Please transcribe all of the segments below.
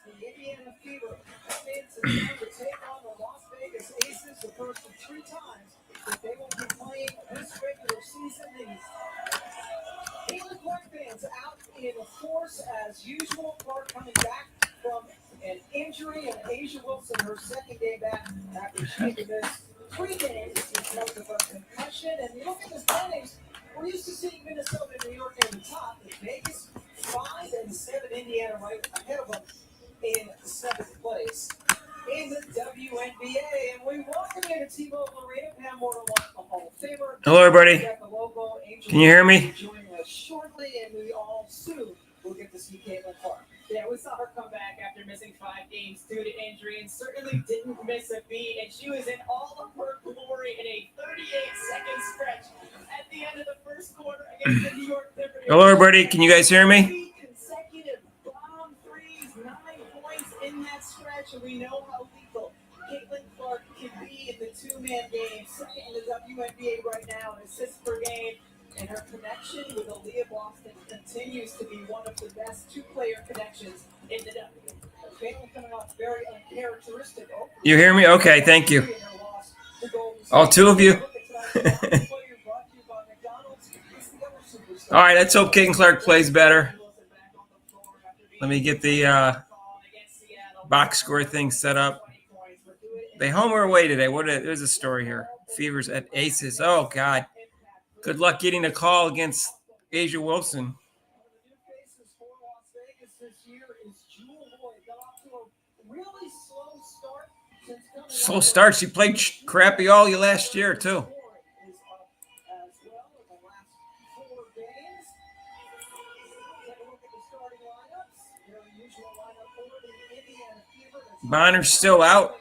The Indiana Fever come into town to take on the Las Vegas Aces the first of 3 times that they will be playing this regular season. The Caitlin Clark fans out in force as usual. Clark coming back from an injury, and Asia Wilson her second game back after she had missed 3 games because of a concussion. And you look at the standings, we're used to seeing Minnesota and New York at the top. Vegas 5 and 7, Indiana right ahead of them in 7th place in the WNBA. And we welcome you to T-Mobile Arena. Pam Morton, the Hall of Famer. Hello, everybody. Can you hear me? Joining us shortly, and we all soon will get to see Caitlin Clark. Yeah, we saw her come back after missing 5 games due to injury and certainly didn't miss a beat. And she was in all of her glory in a 38-second stretch at the end of the first quarter against the New York Liberty. Hello, everybody. Can you guys hear me? 3 consecutive bomb threes, 9 points in that stretch, and we know how lethal Caitlin Clark can be in the 2-man game. Second in the WNBA right now in assists per game. And her connection with Aaliyah Boston continues to be one of the best 2-player connections in the W. Caitlin coming off very uncharacteristic. You hear me? Okay, thank you. All 2 of you. All right, let's hope Caitlin Clark plays better. Let me get the box score thing set up. They home or away today? There's a story here. Fevers at Aces. Oh, God. Good luck getting a call against Asia Wilson. Slow start. She played crappy all last year, too. Bonner's still out.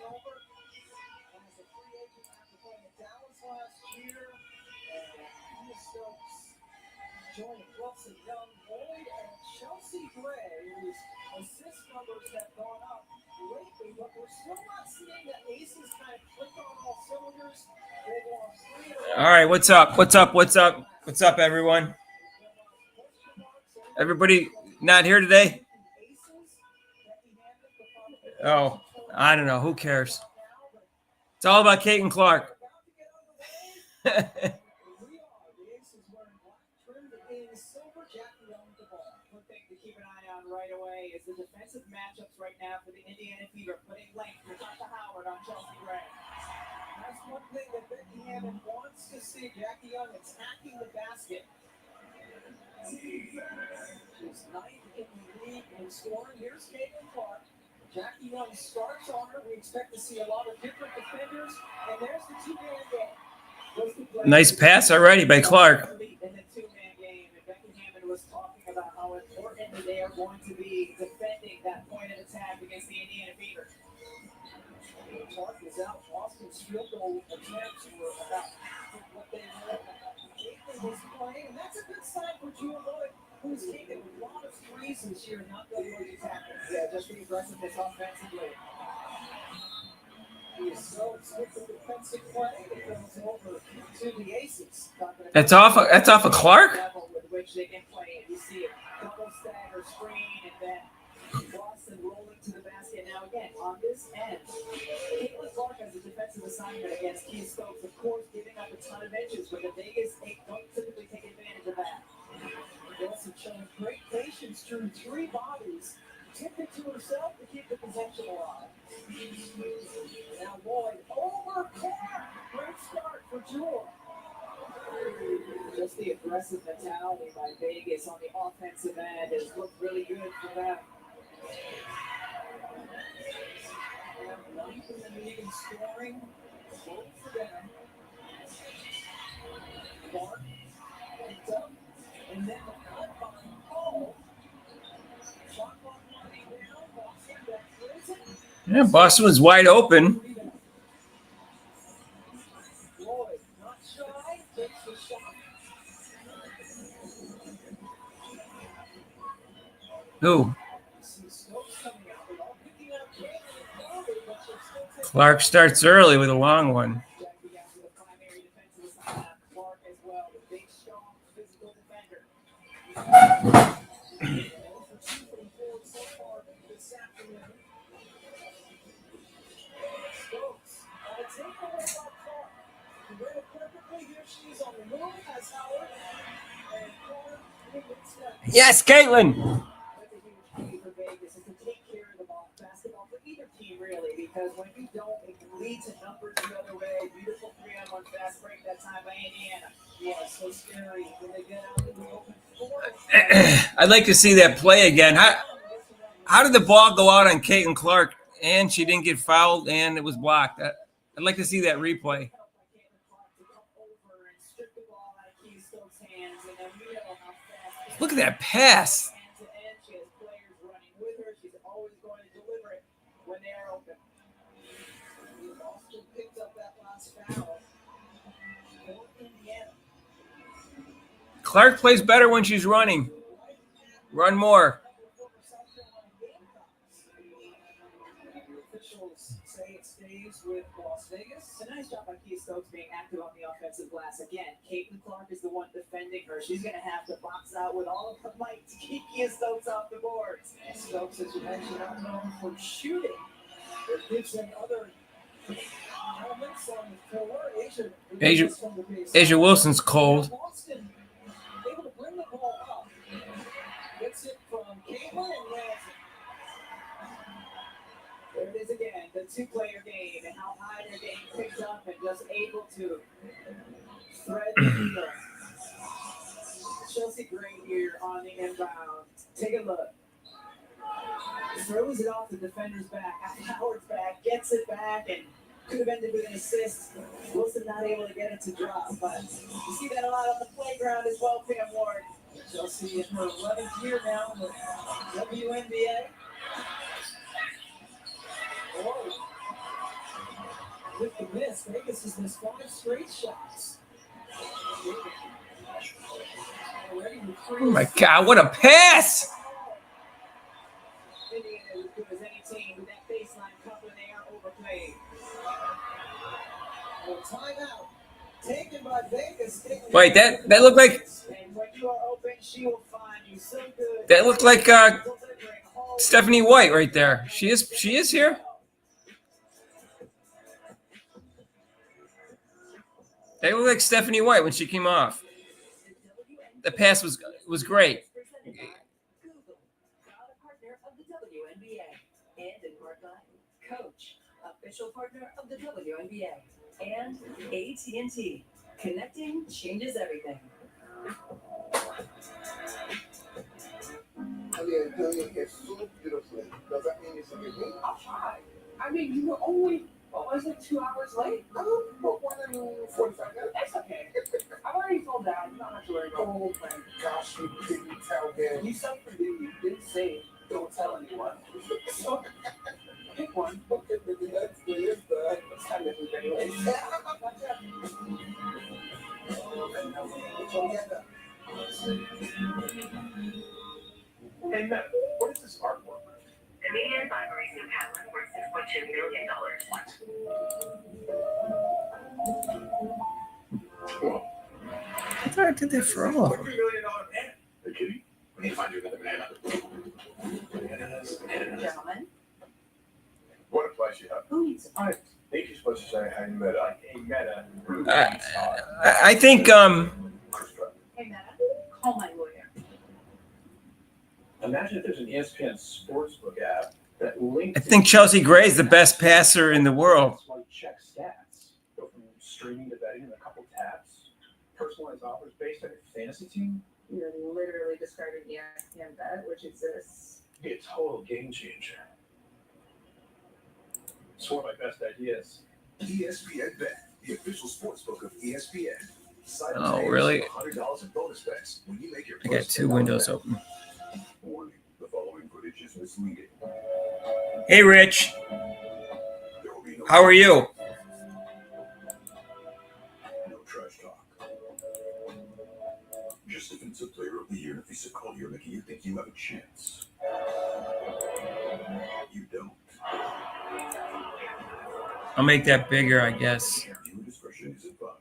All right, what's up? What's up, everyone? Everybody not here today? Oh, I don't know. Who cares? It's all about Caitlin Clark. Right away is the defensive matchups right now for the Indiana Fever, putting length with Dr. Howard on Chelsea Gray. That's one thing that Becky Hammond wants to see. Jackie Young attacking the basket. She's 9th in the league in scoring. Here's Caitlin Clark. Jackie Young starts on her. We expect to see a lot of different defenders. And there's the 2-man game. Nice pass already by Clark. In the 2-man game, and Becky Hammond was talking about how important they are going to be defending that point of attack against the Indiana Fever. Clark is out. Boston's field goal attempts were about half of what they were. Caitlin was playing, and that's a good sign for Jewel Lloyd, who's taken a lot of threes this year, not the way he's happened. Yeah, just the aggressiveness offensively. He is so swift with defensive play. It goes over to the Aces. That's off of Clark? Level with which they can play. You see it, double stagger screen, and then Boston rolling to the basket. Now again, on this end, Caitlin Clark has a defensive assignment against Keith Stokes, of course, giving up a ton of inches, but the Vegas don't typically take advantage of that. Wilson showing great patience through 3 bodies. Tipped it to herself to keep the possession alive. Now Lloyd over Clark. Great start for Jewel. Just the aggressive mentality by Vegas on the offensive end has looked really good for them. 9th in the league in scoring. Both for them. Clark picked up. And then the cut by Paul. Shot clock running down. Boston back prison. Yeah, Boston was wide open. Lloyd, not shy, takes the shot. Who? Clark starts early with a long one. Yes, Caitlin. That's a huge key for Vegas is to take care of the ball, basketball for either team really, because when you don't, it can lead to numbers the other way. Beautiful 3-on-1 fast break that time by Indiana. Yeah, so scary when they get out in the open floor. I'd like to see that play again. How did the ball go out on Caitlin Clark and she didn't get fouled and it was blocked? I'd like to see that replay. Look at that pass. She has players running with her. She's always going to deliver it when they are open. Boston picked up that last foul for Indiana. Clark plays better when she's running. Run more. Officials say it stays with Las Vegas. A nice job by Kia Stokes being active on the offensive glass. Again, Caitlin Clark is the one defending her. She's going to have to box out with all of her might to keep Kia Stokes off the boards. Stokes, as you mentioned, not known for shooting. There gives them other elements on the floor. Asia Wilson's cold. Boston able to bring the ball up. Gets it from Caitlin and lands it. There it is again, the two-player game, and how high they're getting picked up and just able to thread the needle. Chelsea Gray here on the inbound. Take a look. Throws it off the defender's back. Howard's back, gets it back, and could have ended with an assist. Wilson not able to get it to drop, but you see that a lot on the playground as well, Pam Ward. Chelsea in her 11th year now in the WNBA. Oh. With the miss, Vegas has missed 5 straight shots. Oh my God, what a pass! Indiana is as good as any team with that baseline cover. They are overplayed. Timeout taken by Vegas. Wait, that looked like. And when you are open, she will find you so good. That looked like Stephanie White right there. She is here. They look like Stephanie White when she came off. The pass was great. Coach, official partner of the WNBA, and AT&T. Connecting changes everything. Doing it so beautifully. Does that mean it's a good thing? I'll try. I mean, you were only, what was it, 2 hours late? Oh, but 1 and 45 minutes. That's okay. I've already told Dad. You don't have to worry about it. Oh my gosh, you didn't tell him. You said for you, you didn't say, don't tell anyone. So, pick one. Okay, but the next day is that. It's time to move anyway. Hey, Matt, what is this artwork? The media library's new patent worth $6.2 million. Well, I thought I did that for all of $3 them. million pen. Are you kidding? We need to find you another banana. Bananas, bananas. Gentlemen, What a pleasure. who needs art? I think you're supposed to say, hey, Meta. Like, hey, Meta. I think Hey, Meta, call my lawyer. Imagine if there's an ESPN sportsbook app that links. I think Chelsea Gray is the best passer in the world. That's why you check stats. Go from streaming to betting in a couple taps. Personalized offers based on your fantasy team. You're literally describing ESPN Bet, which exists. Be a total game changer. It's one of my best ideas. ESPN Bet, the official sportsbook of ESPN. Sign up Oh, today really? for $100 in bonus bets when you make your I got first two $10 windows bet. open. Warning, the following footage is misleading. Hey, Rich. There will be no How are you? No trash talk. Just defensive player of the year, Nafisa Collier, making you think you have a chance. You don't. I'll make that bigger, I guess. Viewer discretion is advised.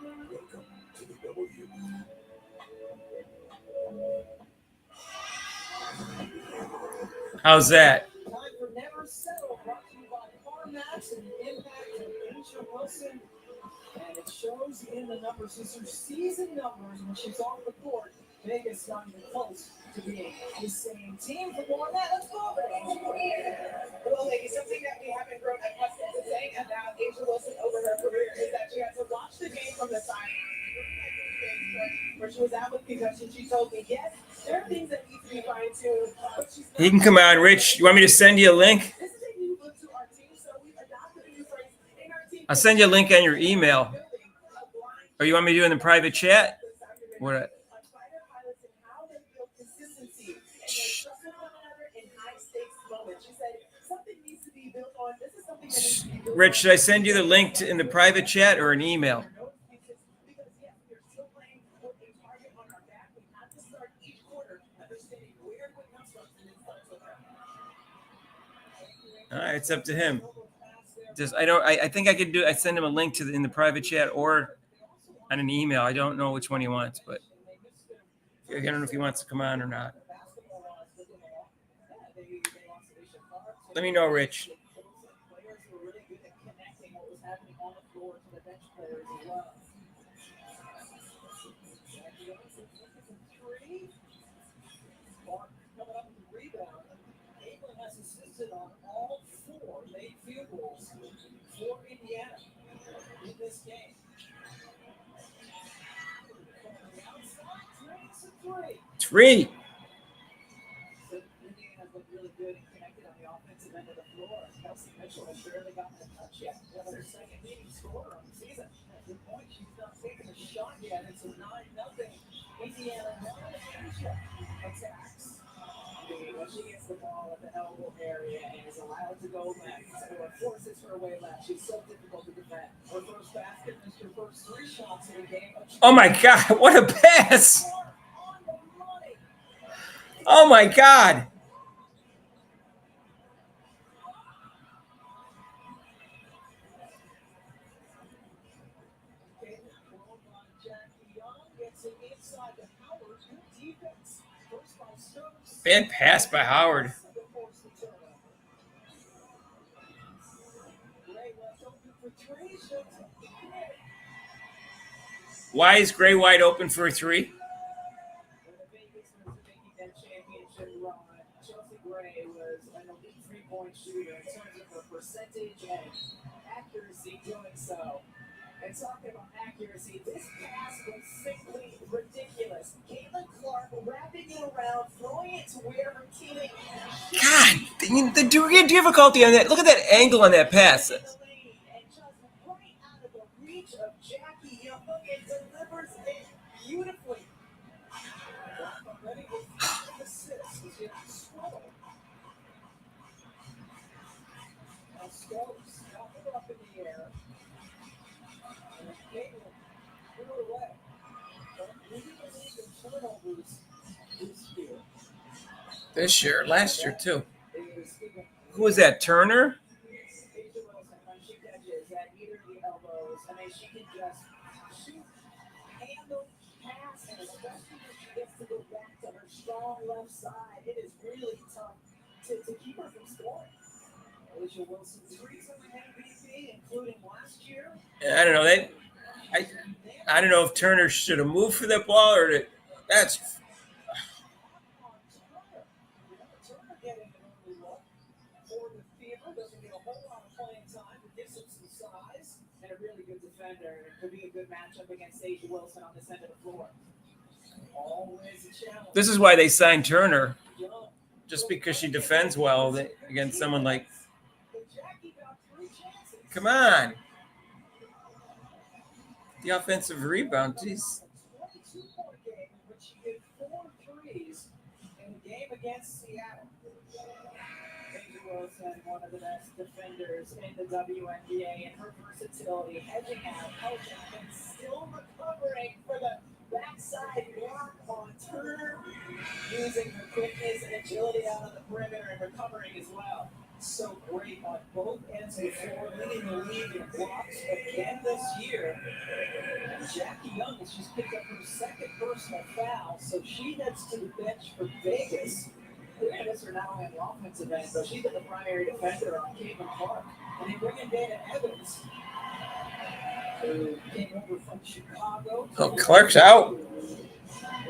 Welcome to the W. How's that? Time for Never Settle, brought to you by CarMax and the impact of Asia Wilson. And it shows in the numbers. These are season numbers when she's off the court. Vegas not even close to being the same team. For more on that, let's go over to Angel. Well, ladies, something that we haven't grown accustomed to saying about Angel Wilson over her career is that she had to watch the game from the side. Where she was out with concussion, she told me, yes, there are things that need to be fine-tuned. He can come on, Rich. You want me to send you a link? This is a new look to our team, so we've adopted a new phrase in our team. I'll send you a link on your email. Or you want me to do it in the private chat? What? Rich, should I send you the link in the private chat or an email? All right, it's up to him. I think I could do. I send him a link in the private chat or on an email. I don't know which one he wants, but I don't know if he wants to come on or not. Let me know, Rich. On all 4 made field goals for Indiana in this game. Three. So Indiana's looked really good and connected on the offensive end of the floor. Kelsey Mitchell has barely gotten a touch yet. That's her second leading scorer on the season. At this point, she's not taking a shot yet. It's a 9-0. Indiana attacks. When she gets the ball at the elbow area and is allowed to go left, or forces her way left, she's so difficult to defend. Her first basket missed her first 3 shots in the game. Oh my God! What a pass! Oh my God! Bad pass by Howard. Why is Gray wide open for a 3? Chelsea Gray was an elite 3-point shooter in terms of her percentage and accuracy doing so. And talking about accuracy, this pass was simply ridiculous. Caitlin Clark wrapping it around, throwing it to where her teammate. God, the degree of difficulty on that. Look at that angle on that pass. And just right out of the reach of Jackie Young, it delivers it beautifully. Already with 5 assists, is getting swallowed. Now Stokes got her up in the air. And Caitlin threw it away. But leading the league in turnovers this year. This year, last year too. Who was that? Turner? Asia Wilson, when she catches at either of the elbows, I mean, she can just shoot, handle, pass, and especially when she gets to go back to her strong left side, it is really tough to keep her from scoring. Asia Wilson, 3 from the MVP, including last year. I don't know. I don't know if Turner should have moved for that ball or that's. Turner getting an early look for the Fever, doesn't get a whole lot of playing time, but gives him some size and a really good defender. And it could be a good matchup against Asia Wilson on this end of the floor. Always a challenge. This is why they signed Turner, just because she defends well against someone like. Come on. The offensive rebound, jeez. 22-point game in which she hit 4 threes in the game against Seattle. Asia Wilson, one of the best defenders in the WNBA, and her versatility, hedging out, helping, and still recovering for the backside block on Turner, using her quickness and agility out on the perimeter and recovering as well. So great on both ends of the floor, leading the league in blocks again this year. And Jackie Young has just picked up her 2nd personal foul, so she heads to the bench for Vegas. They're going to miss her not only on the offensive end, but she's been the primary defender on Caitlin Clark. And they bring in Dana Evans, who came over from Chicago. Oh, Clark's out.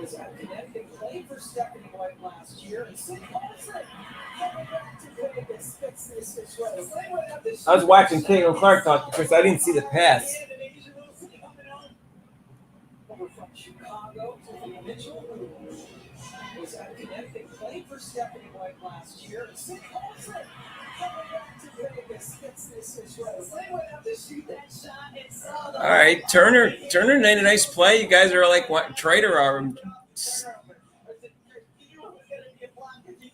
Was at Connecticut. played for Stephanie White last year, and Sid Carson coming back to Vegas fits this as well. I was watching Caitlin Clark talk to Chris. I didn't see the pass. Over from Chicago, Tiffany Mitchell, who was at Connecticut, played for Stephanie White last year, and Sid Carson coming back to Vegas fits this as well. They went out to shoot that shot and saw the All right, Turner made a nice play. You guys are like what Trader are.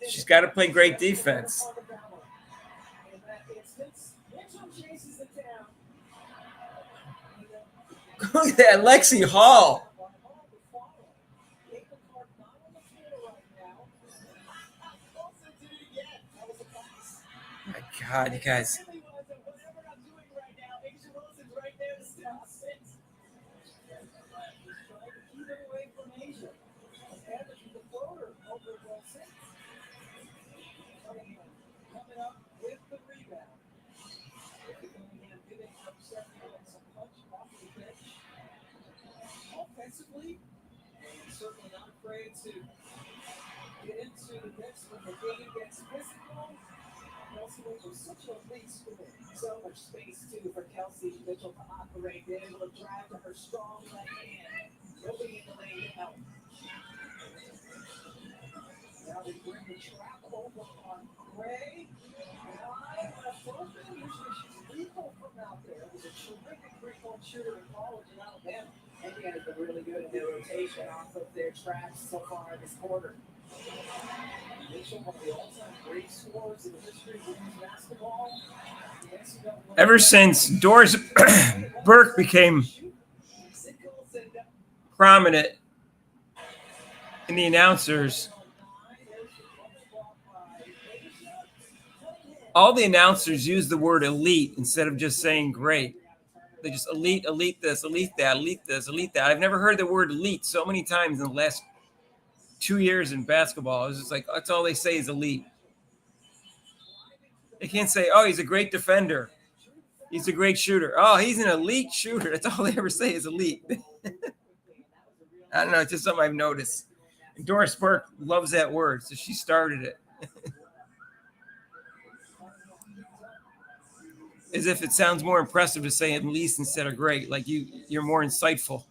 She's got to play great defense. Look at that, Lexi Hall. My God, you guys. Offensively, certainly not afraid to get into the mix when the game gets physical. Kelsey was such an elite school. So much space, too, for Kelsey Mitchell to operate. Being able to drive to her strong left hand. Nobody in the lane to help. Now they bring the trap over on Gray. High left open. Usually she's lethal from out there. It was a terrific three-point shooter in college in Alabama. Indiana has been really good in their rotation off of their traps so far this quarter. Mitchell, one of the all-time great scorers in the history of women's basketball. Ever since Doris Burke became prominent in the announcers, all the announcers use the word elite instead of just saying great. They just elite this, elite that, elite this, elite that. I've never heard the word elite so many times in the last 2 years in basketball. It's just like, that's all they say is elite. They can't say, oh, he's a great defender. He's a great shooter. Oh, he's an elite shooter. That's all they ever say is elite. I don't know. It's just something I've noticed. And Doris Burke loves that word, so she started it. As if it sounds more impressive to say at least instead of great, like you're more insightful.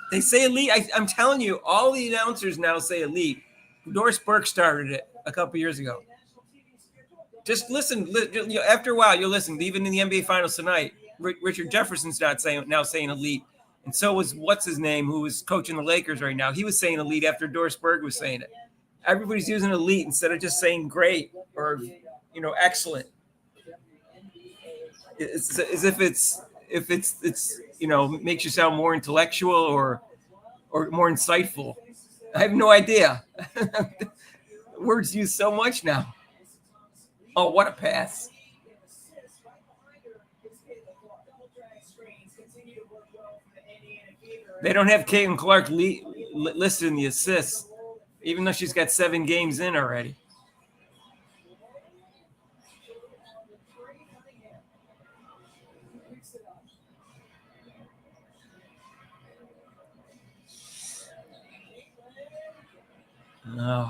They say elite. I'm telling you, all the announcers now say elite. Doris Burke started it a couple years ago. Just listen. After a while, you'll listen. Even in the NBA Finals tonight, Richard Jefferson's now saying elite, and so was what's his name, who was coaching the Lakers right now. He was saying elite after Doris Burke was saying it. Everybody's using elite instead of just saying great or excellent. It's as if it's makes you sound more intellectual or more insightful. I have no idea. Words used so much now. Oh, what a pass. They don't have Caitlin Clark listed in the assists, even though she's got 7 games in already. No.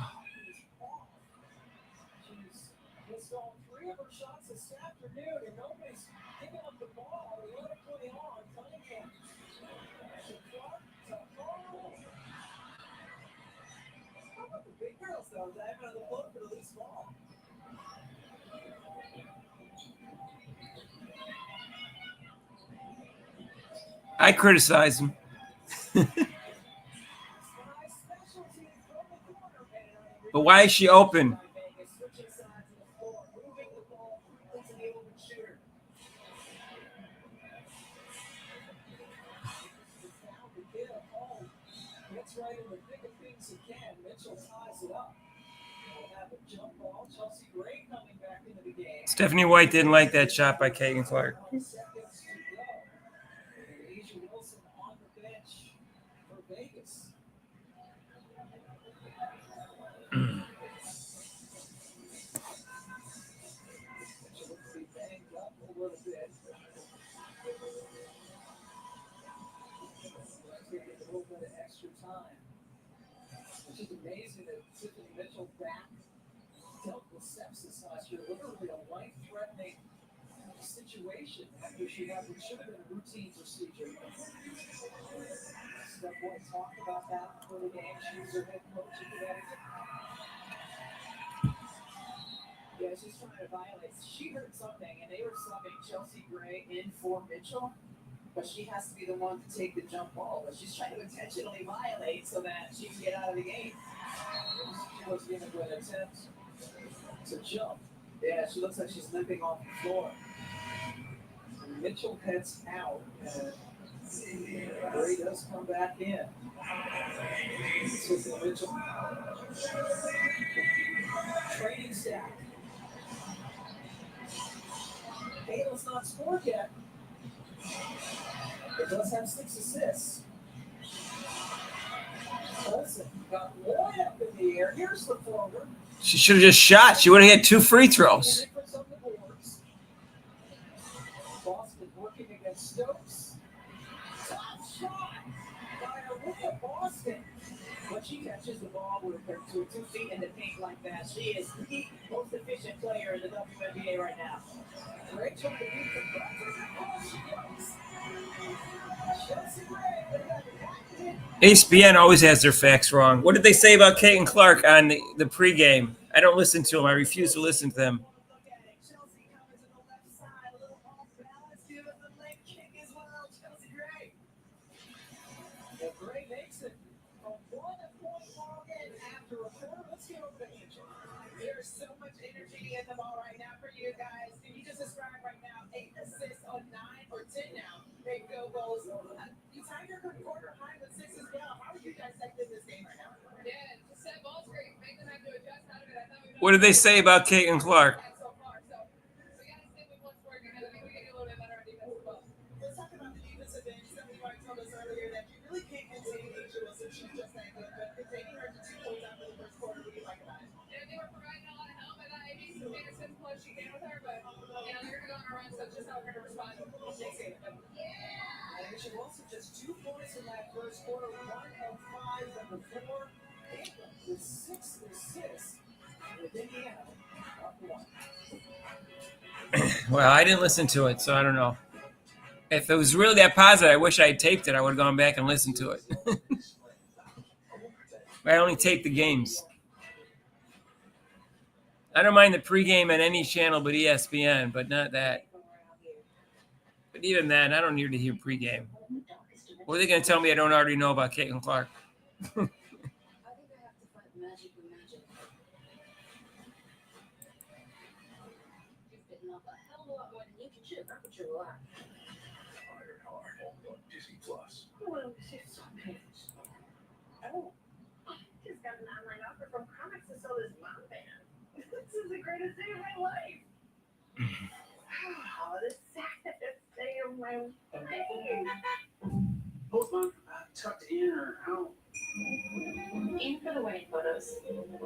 She's on 3 of her shots this afternoon, and nobody's picking up the ball. They let it play on. Cunningham. How about the big girls, though? Diving on the floor for the least ball. I criticize him. But why is she open? Stephanie White didn't like that shot by Caitlin Clark. It's just amazing that Tiffany Mitchell back dealt with sepsis last year, literally a life-threatening situation after she had what should have been a routine procedure. Steph Boyd talked about that for the game. She was her head coach at Connecticut. Yeah, she's trying to violate. She heard something, and they were subbing Chelsea Gray in for Mitchell, but she has to be the one to take the jump ball. But she's trying to intentionally violate so that she can get out of the game. She was given an attempt to jump. Yeah, she looks like she's limping off the floor. Mitchell heads out, and Gray does come back in. Tiffany Mitchell. Training staff. Hale's not scored yet. It does have 6 assists. Olsen got one up in the air. Here's the forward. She should have just shot. She would have had 2 free throws. Boston working against Stokes. Top shot by Aretha Boston. When she catches the ball with her 2 feet in the paint like that, she is the most efficient player in the WNBA right now. Great job to beat the Bucks. She goes. Chelsea Gray. ESPN always has their facts wrong. What did they say about Caitlin Clark on the pregame? I don't listen to them. I refuse to listen to them. Chelsea coming to the left side, a little off balance, give it the leg kick as well. Chelsea Gray. And Gray makes it a 1-point ball game after a quarter. Let's get over to Angel. There's so much energy in the ball right now for you guys. Can you just describe right now 8 assists on 9 or 10 now? Big field goals. You tied your quarter high with 6 as well. How are you guys acting this game right now? Yeah, just set ball screen. Make them have to adjust out of it. I thought we What did they say about Caitlin Clark? so far. So we got to stick with what's working, and I think we can do a little bit better on defense as well. Let's talk about the defensive end. Somebody already told us earlier that you really can't contain Angela since she's just that good. But containing her to 2 points after the first quarter, what do you like about it? Yeah, they were providing a lot of help. I thought Amy Anderson plus she can with her, but they're going to go on a run, so it's just how we're going to respond. Yeah. And she also just 2 points in that first quarter, 1 of 5 from the floor. With 6 assists. With Indiana up 1. Well, I didn't listen to it, so I don't know. If it was really that positive, I wish I had taped it. I would have gone back and listened to it. I only taped the games. I don't mind the pregame on any channel but ESPN, but not that. But even that, I don't need to hear pregame. What are they going to tell me I don't already know about Caitlin Clark? I think I have to find magic with magic. You've bitten off a hell of a lot more than you can chew. That's what you're like. Iron Hard on Disney Plus. Well, she's so big. Oh, just got an online offer from comics to sell this mom band. This is the greatest day of my life. Oh, the saddest day of my life. Postman, tucked in or out? In for the wedding photos,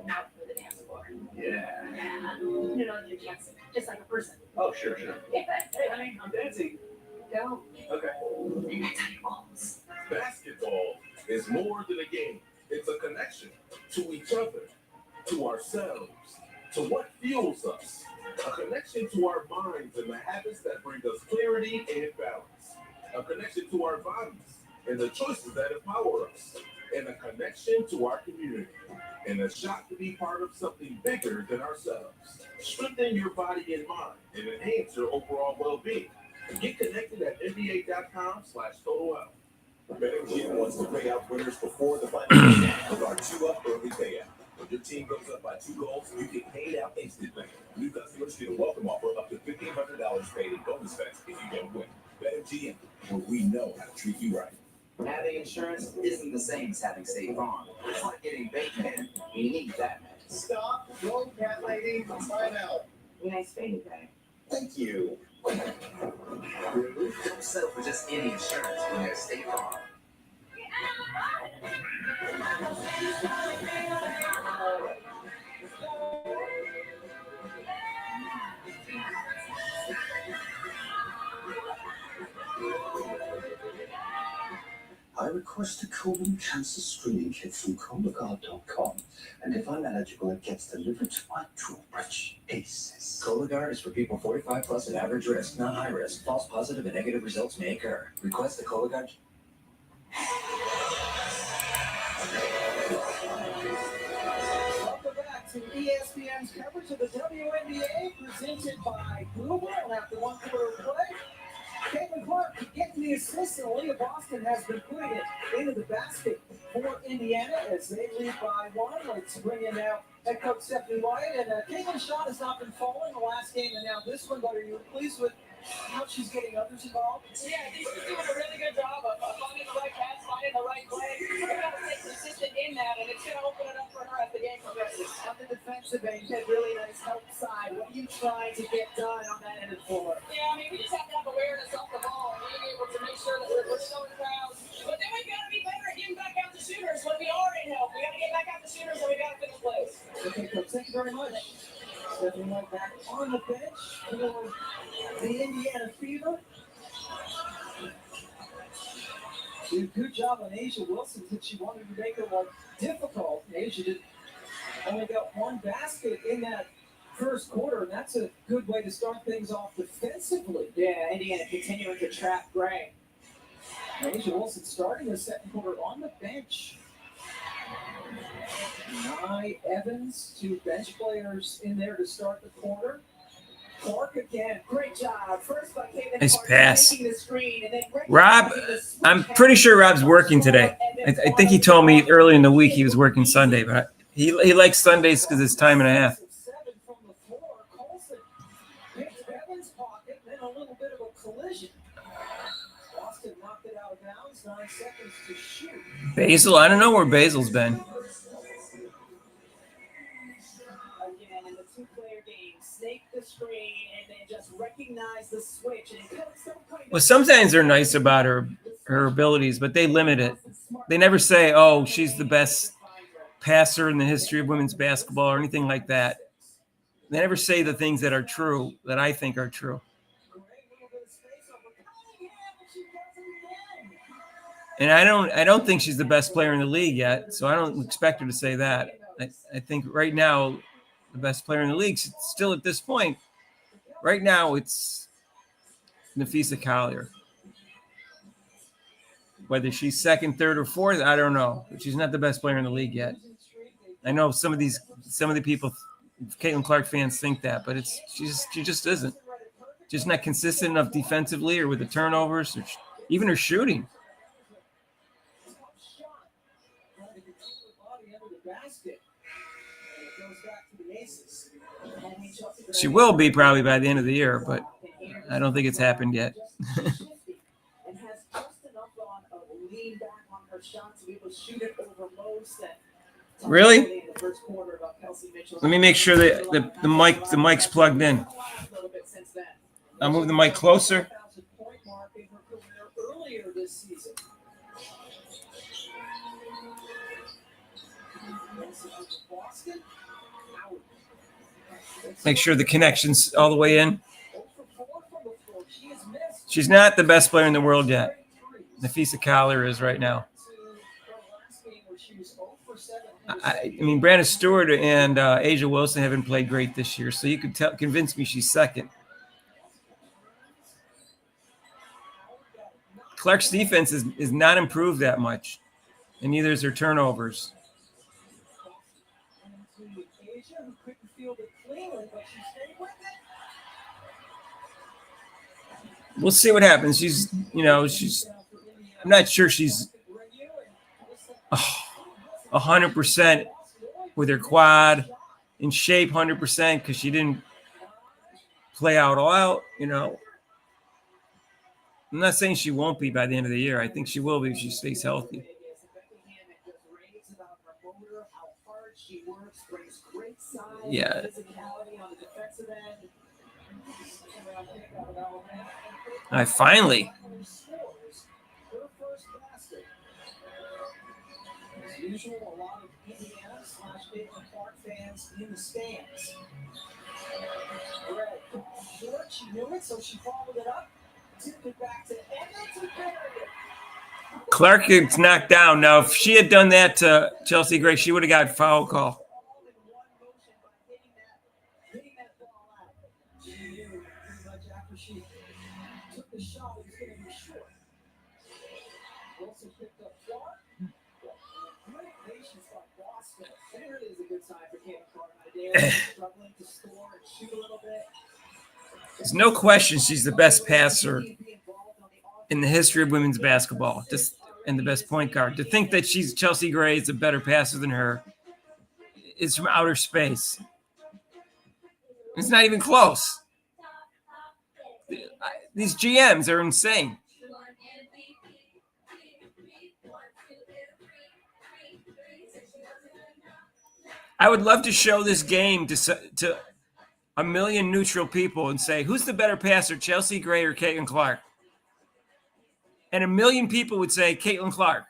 out for the dance floor. Yeah. Yeah, you know, you're dancing, just like a person. Oh, sure. Yeah, Hey, honey, I'm dancing. go. Okay. That's how you waltz. Basketball is more than a game. It's a connection to each other, to ourselves, to what fuels us. A connection to our minds and the habits that bring us clarity and balance. A connection to our bodies and the choices that empower us. And a connection to our community. And a shot to be part of something bigger than ourselves. Strengthen your body and mind and enhance your overall well-being. Get connected at NBA.com/total health. BetMGM wants to pay out winners before the final with our 2-up early payout. When your team goes up by 2 goals, you get paid out instantly. New customers get a welcome offer up to $1,500 paid in bonus bets if you don't win. BetMGM, where we know how to treat you right. Having insurance isn't the same as having State Farm. It's like getting Bateman. You need that man. Stop. Go, cat lady. Time out. Nice fading guy. Thank you. Don't settle for just any insurance when there's State Farm. I request Request a colon cancer screening kit from Cologuard.com. And if I'm eligible, it gets delivered to my drawbridge. ACEs. Cologuard is for people 45 plus at average risk, not high risk. False positive and negative results may occur. Request a Cologuard. Welcome back to ESPN's coverage of the WNBA, presented by Google. After one quarter of play, Caitlin Clark getting the assist, and Aaliyah Boston has been putting it into the basket for Indiana as they lead by one. Let's bring in now head coach Stephanie White. And Caitlin's shot has not been falling the last game and now this one, but are you pleased with how she's getting others involved? Yeah, I think she's doing a really good job of finding the right pass, finding the right play. We're going to stay consistent in that, and it's going to open it up for her as the game progresses. On the defensive end, you had really nice help side. What are you trying to get done on that end of the floor? Yeah, I mean, we just have to have awareness of the ball and being able to make sure that we're showing crowds. But then we've got to be better at getting back out to shooters when we are in help. We got to get back out to shooters and we got to finish plays. Okay, coach, thank you very much. Stephanie White back on the bench for the Indiana Fever. Did a good job on Asia Wilson since she wanted to make it more difficult. Asia only got one basket in that first quarter, and that's a good way to start things off defensively. Yeah, Indiana continuing to trap Gray. Asia Wilson starting the second quarter on the bench. Nye Evans, two bench players in there to start the quarter. Clark again, great job. First by Caitlin Nice Clark, pass. making the screen, and then Rob, I'm pretty sure Rob's working today. I think he told me early in the week he was working Sunday, but he likes Sundays because it's time and a half. Seven from the floor. Colson picked Evans' pocket, then a little bit of a collision. Boston knocked it out of bounds. 9 seconds to shoot. Basil, I don't know where Basil's been. Again, in the two-player game, snake the screen and then just recognize the switch. Well, sometimes they're nice about her abilities, but they limit it. They never say, oh, she's the best passer in the history of women's basketball or anything like that. They never say the things that are true, that I think are true. And I don't think she's the best player in the league yet, so I don't expect her to say that. I think right now, the best player in the league, still at this point, right now it's Nafisa Collier. Whether she's second, third, or fourth, I don't know. But she's not the best player in the league yet. I know some of the people, Caitlin Clark fans, think that, but she just isn't. Just not consistent enough defensively or with the turnovers, or even her shooting. She will be probably by the end of the year, but I don't think it's happened yet. Really? Let me make sure that the mic's plugged in. I'll move the mic closer. Make sure the connection's all the way in. She's not the best player in the world yet. Nafisa Collier is right now. I mean, Brandon Stewart and Asia Wilson haven't played great this year, so you could convince me she's second. Clark's defense is not improved that much, and neither is her turnovers. We'll see what happens. I'm not sure she's 100% with her quad, in shape 100% because she didn't play out all out. I'm not saying she won't be by the end of the year. I think she will be if she stays healthy. Yeah. Finally. As usual, a lot of Indiana/Caitlin Clark fans in the stands. Short, she knew it, so she followed it up. Tipped it back to Evans and buried it. Clark gets knocked down. Now, if she had done that to Chelsea Gray, she would have got foul call. Hitting that ball out. She knew pretty much after she took the shot, it was going to be short. Wilson picked up Clark. Great patience by Boston. There it is, a good sign for Caitlin Clark. Struggling to score and shoot a little bit. There's no question she's the best passer in the history of women's basketball, just and the best point guard. To think that Chelsea Gray is a better passer than her is from outer space. It's not even close. These GMs are insane. I would love to show this game to a million neutral people and say, who's the better passer, Chelsea Gray or Caitlin Clark? And a million people would say Caitlin Clark,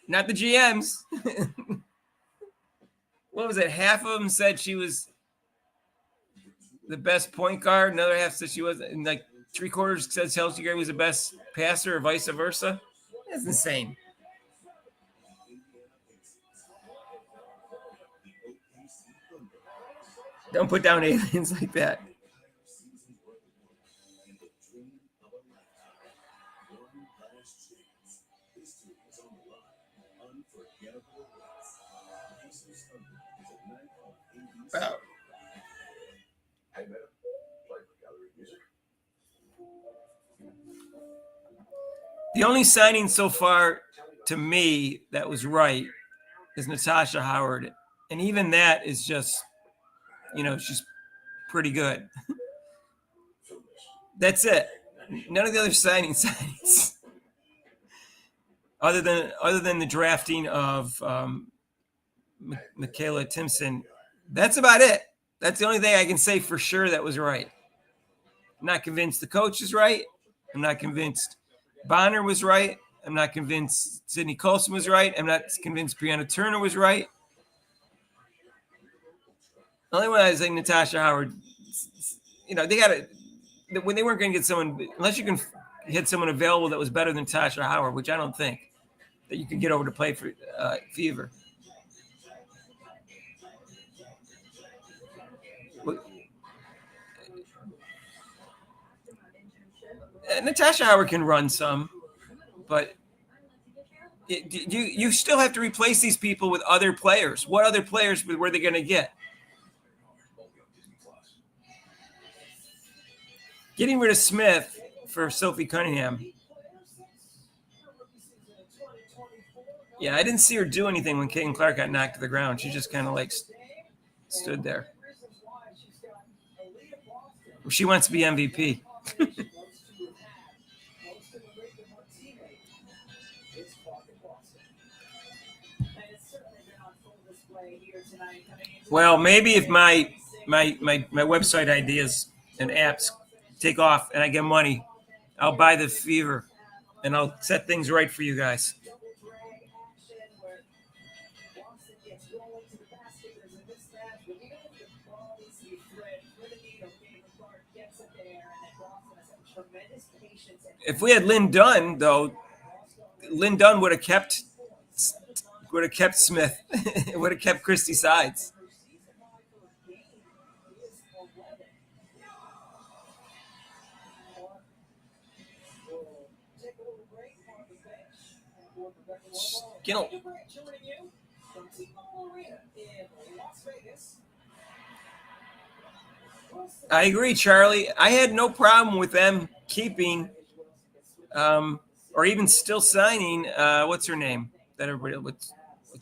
not the GMs. What was it? Half of them said she was the best point guard. Another half said she wasn't. And like 3/4 said Chelsea Gray was the best passer or vice versa. That's insane. Don't put down aliens like that. Wow. The only signing so far to me that was right is Natasha Howard. And even that is just, she's pretty good. That's it. None of the other signings. Other than the drafting of Michaela Timpson, that's about it. That's the only thing I can say for sure that was right. I'm not convinced the coach is right. I'm not convinced Bonner was right. I'm not convinced Sydney Colson was right. I'm not convinced Brianna Turner was right. The only one I was like Natasha Howard, they got to, when they weren't going to get someone, unless you can hit someone available that was better than Natasha Howard, which I don't think, that you could get over to play for Fever. Natasha Howard can run some, but you still have to replace these people with other players. What other players were they going to get? Getting rid of Smith for Sophie Cunningham. Yeah, I didn't see her do anything when Caitlin Clark got knocked to the ground. She just kind of like stood there. She wants to be MVP. Well, maybe if my website ideas and apps take off and I get money, I'll buy the Fever and I'll set things right for you guys. If we had Lynn Dunn, though, Lynn Dunn would have kept Smith. Would have kept Christy Sides. I agree, Charlie. I had no problem with them keeping, or even still signing. What's her name? That everybody. What's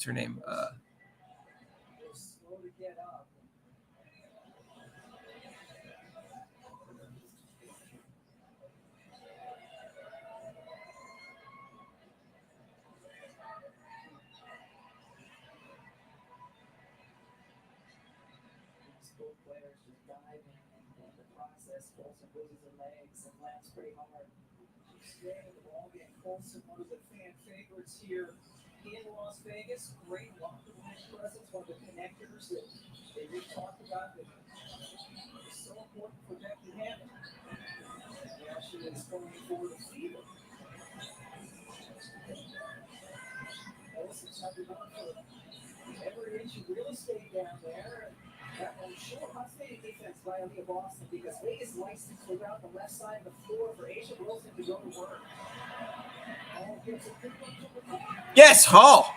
her name? One of the fan favorites here in Las Vegas. Great locker room presence, one of the connectors that they talked about that is so important for them to have. And now she is going for the Fever. down there. That one short. Outstanding defense by Aaliyah Boston because Vegas likes to clear out the left side of the floor for Asia Wilson to go to work. Hall gets a good one from the corner. Yes, Hall.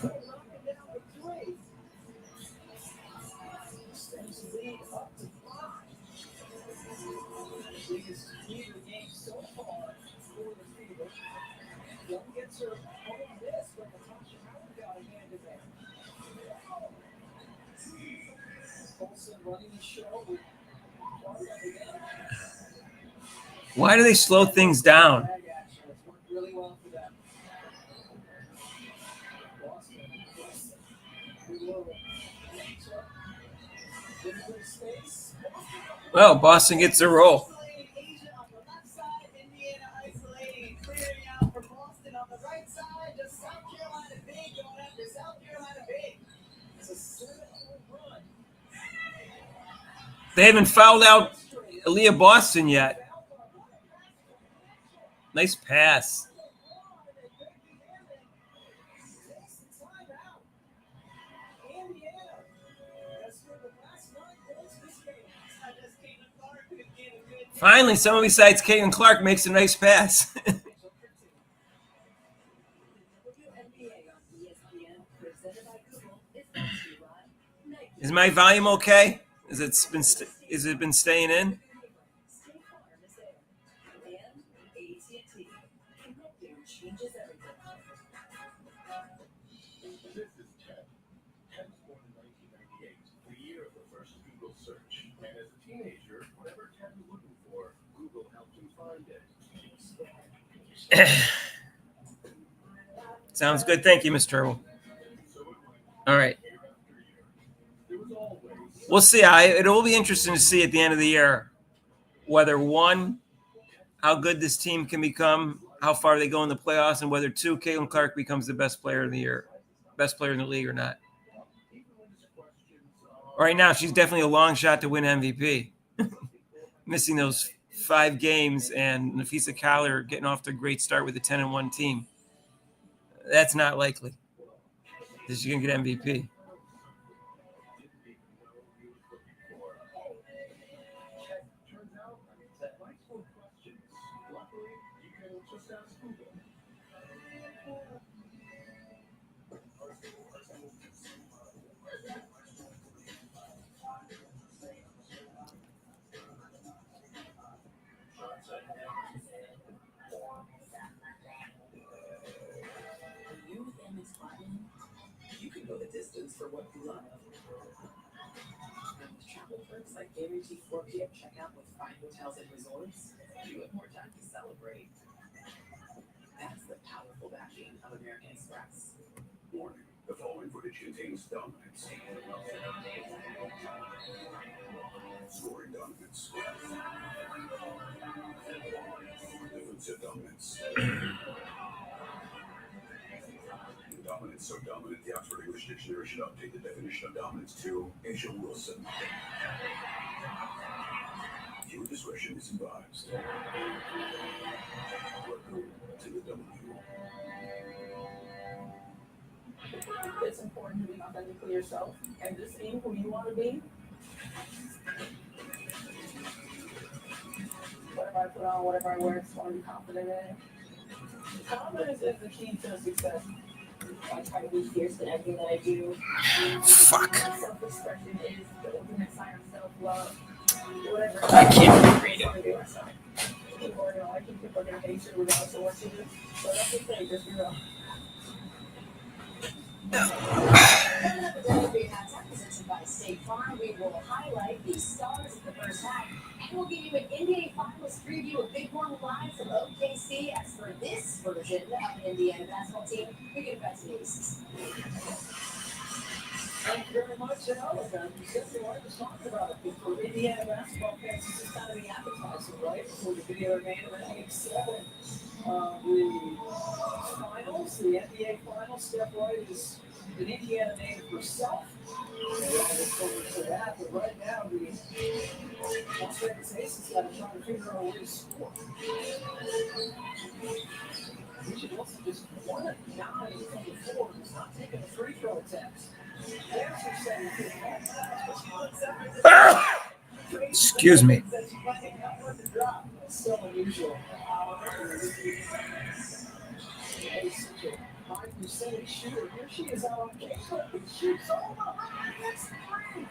Knocking down the three. Extends the lead up to 5. Biggest lead of the game so far for the Fever. Young gets her home miss, but Natasha Howard got a hand in there. Colson running the show with Clark again. Why do they slow things down? Bag action. It's worked really well for them. Boston. Space. Well, Boston gets a roll. Asia on the left side, Indiana isolating and clearing out for Boston on the right side. Just South Carolina big going after South Carolina big. It's a 7-0 run. They haven't fouled out Aaliyah Boston yet. Nice pass. Finally, someone besides Caitlin Clark makes a nice pass. WNBA on ESPN, presented by Google, is brought to you by Nike. Is my volume okay? Is it been staying in? State Farm is there. And AT&T. Connecting changes everything. This is Ted. Ted was born in 1998, the year of the first Google search. And as a teenager, whatever Ted was looking for, Google helped him find it. Sounds good. Thank you, Mr. Turble. All right. We'll see. It will be interesting to see at the end of the year whether, one, how good this team can become, how far they go in the playoffs, and whether, two, Caitlin Clark becomes the best player of the year, best player in the league or not. Right now, she's definitely a long shot to win MVP. Missing those 5 games and Nafisa Collier getting off to a great start with a 10-1 team. That's not likely that she's going to get MVP. You can go the distance for what you love. And with travel perks like guaranteed 4 p.m. checkout with fine hotels and resorts, you have more time to celebrate. That's the powerful backing of American Express. Warning, the following footage contains dominance. Scoring dominance. Defensive dominance. Dominance so dominant, the Oxford English Dictionary should update the definition of dominance to Asia Wilson. Viewer discretion is advised. Welcome to the W. It's important to be authentically yourself and just being who you want to be. Whatever I put on, whatever I wear, I just want to be confident in it. Confidence is the key to success. I try to be fierce in everything that I do. Fuck. Self-expression is the ultimate sign of self-love. Whatever. I can't read it. People are gonna like you, people are gonna hate you, regardless of what you do. So that's the thing, just be real. Coming up at WNBA Halftime, presented by State Farm, we will highlight the stars of the first half, and we'll give you an NBA Finals preview of Big One live from OKC. As for this version of the Indiana basketball team, we get back to the Aces. Thank you very much, Alex. You said you wanted to talk about it. For Indiana basketball fans, this is kind of the appetizer, right? Before the video game of Game 7. The finals, the NBA finals, Steph Wright is an Indiana native herself. And I look forward to that. But right now, the Las Vegas Aces got to try to figure out a way to score. We should also just won 9 from the 4 not taking the free throw attempts. There's her second free throw. Excuse me. Still unusual. High percentage shooter. Here she is out on campus. Shoots all the next three.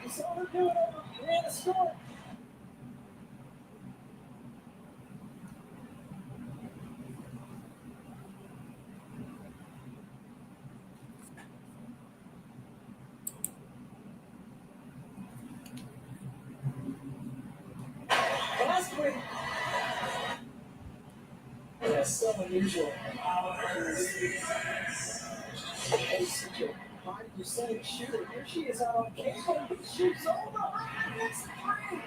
You saw her do it over Brianna Stewart. Last week. Yeah, so unusual. High percentage shooter. Here she is out on campus. Shoots all the next three.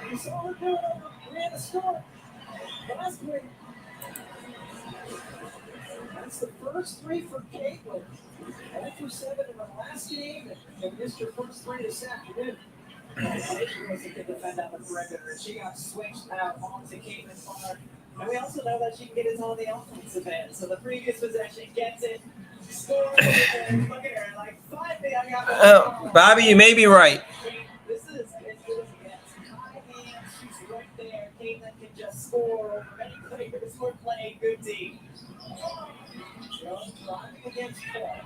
You saw her do it over Brianna Stewart. Last week. That's the first three for Caitlin. 0 for 7 in her last game and missed her first three this afternoon. She wasn't good defend on the perimeter, and she got switched out onto Caitlin Clark. And we also know that she can get it on the offensive end. So the previous possession gets it, scores, and look at her, like 5 feet. Bobby, you may be right. This is as good as it gets. High hands, she's right there. Caitlin can just score over many players. We're playing good team. Driving against Clark.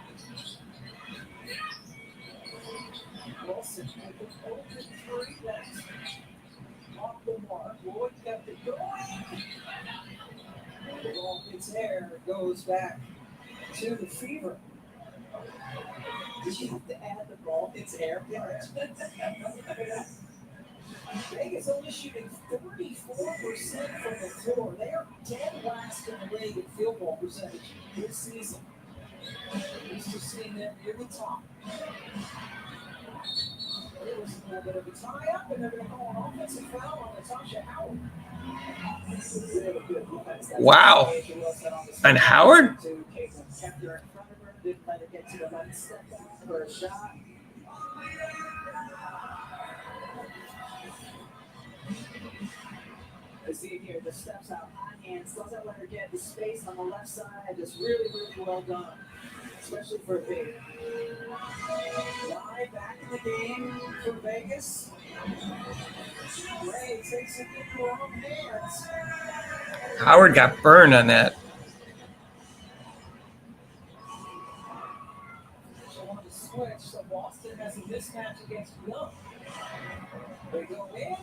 Wilson with an open three that's off the mark. Lloyd kept it going. The ball gets there. It goes back to the Fever. Did you have to add the ball gets air? Vegas only shooting 34% from the floor. They are dead last in the league in field goal percentage this season. Used to seeing them near the top. There was a little bit of a tie-up, and they're going to call an offensive foul on Natasha Howard. Wow. And Howard? Kept her in front of her, didn't let her get to the left step back for a shot. I see it here, just steps out, high hands, doesn't let her get the space on the left side, just really, really well done, especially for a big. Live back in the game for Vegas. Ray takes it into her own hands. Howard got burned on that. She wanted to switch, so Boston has a mismatch against Young. They go in.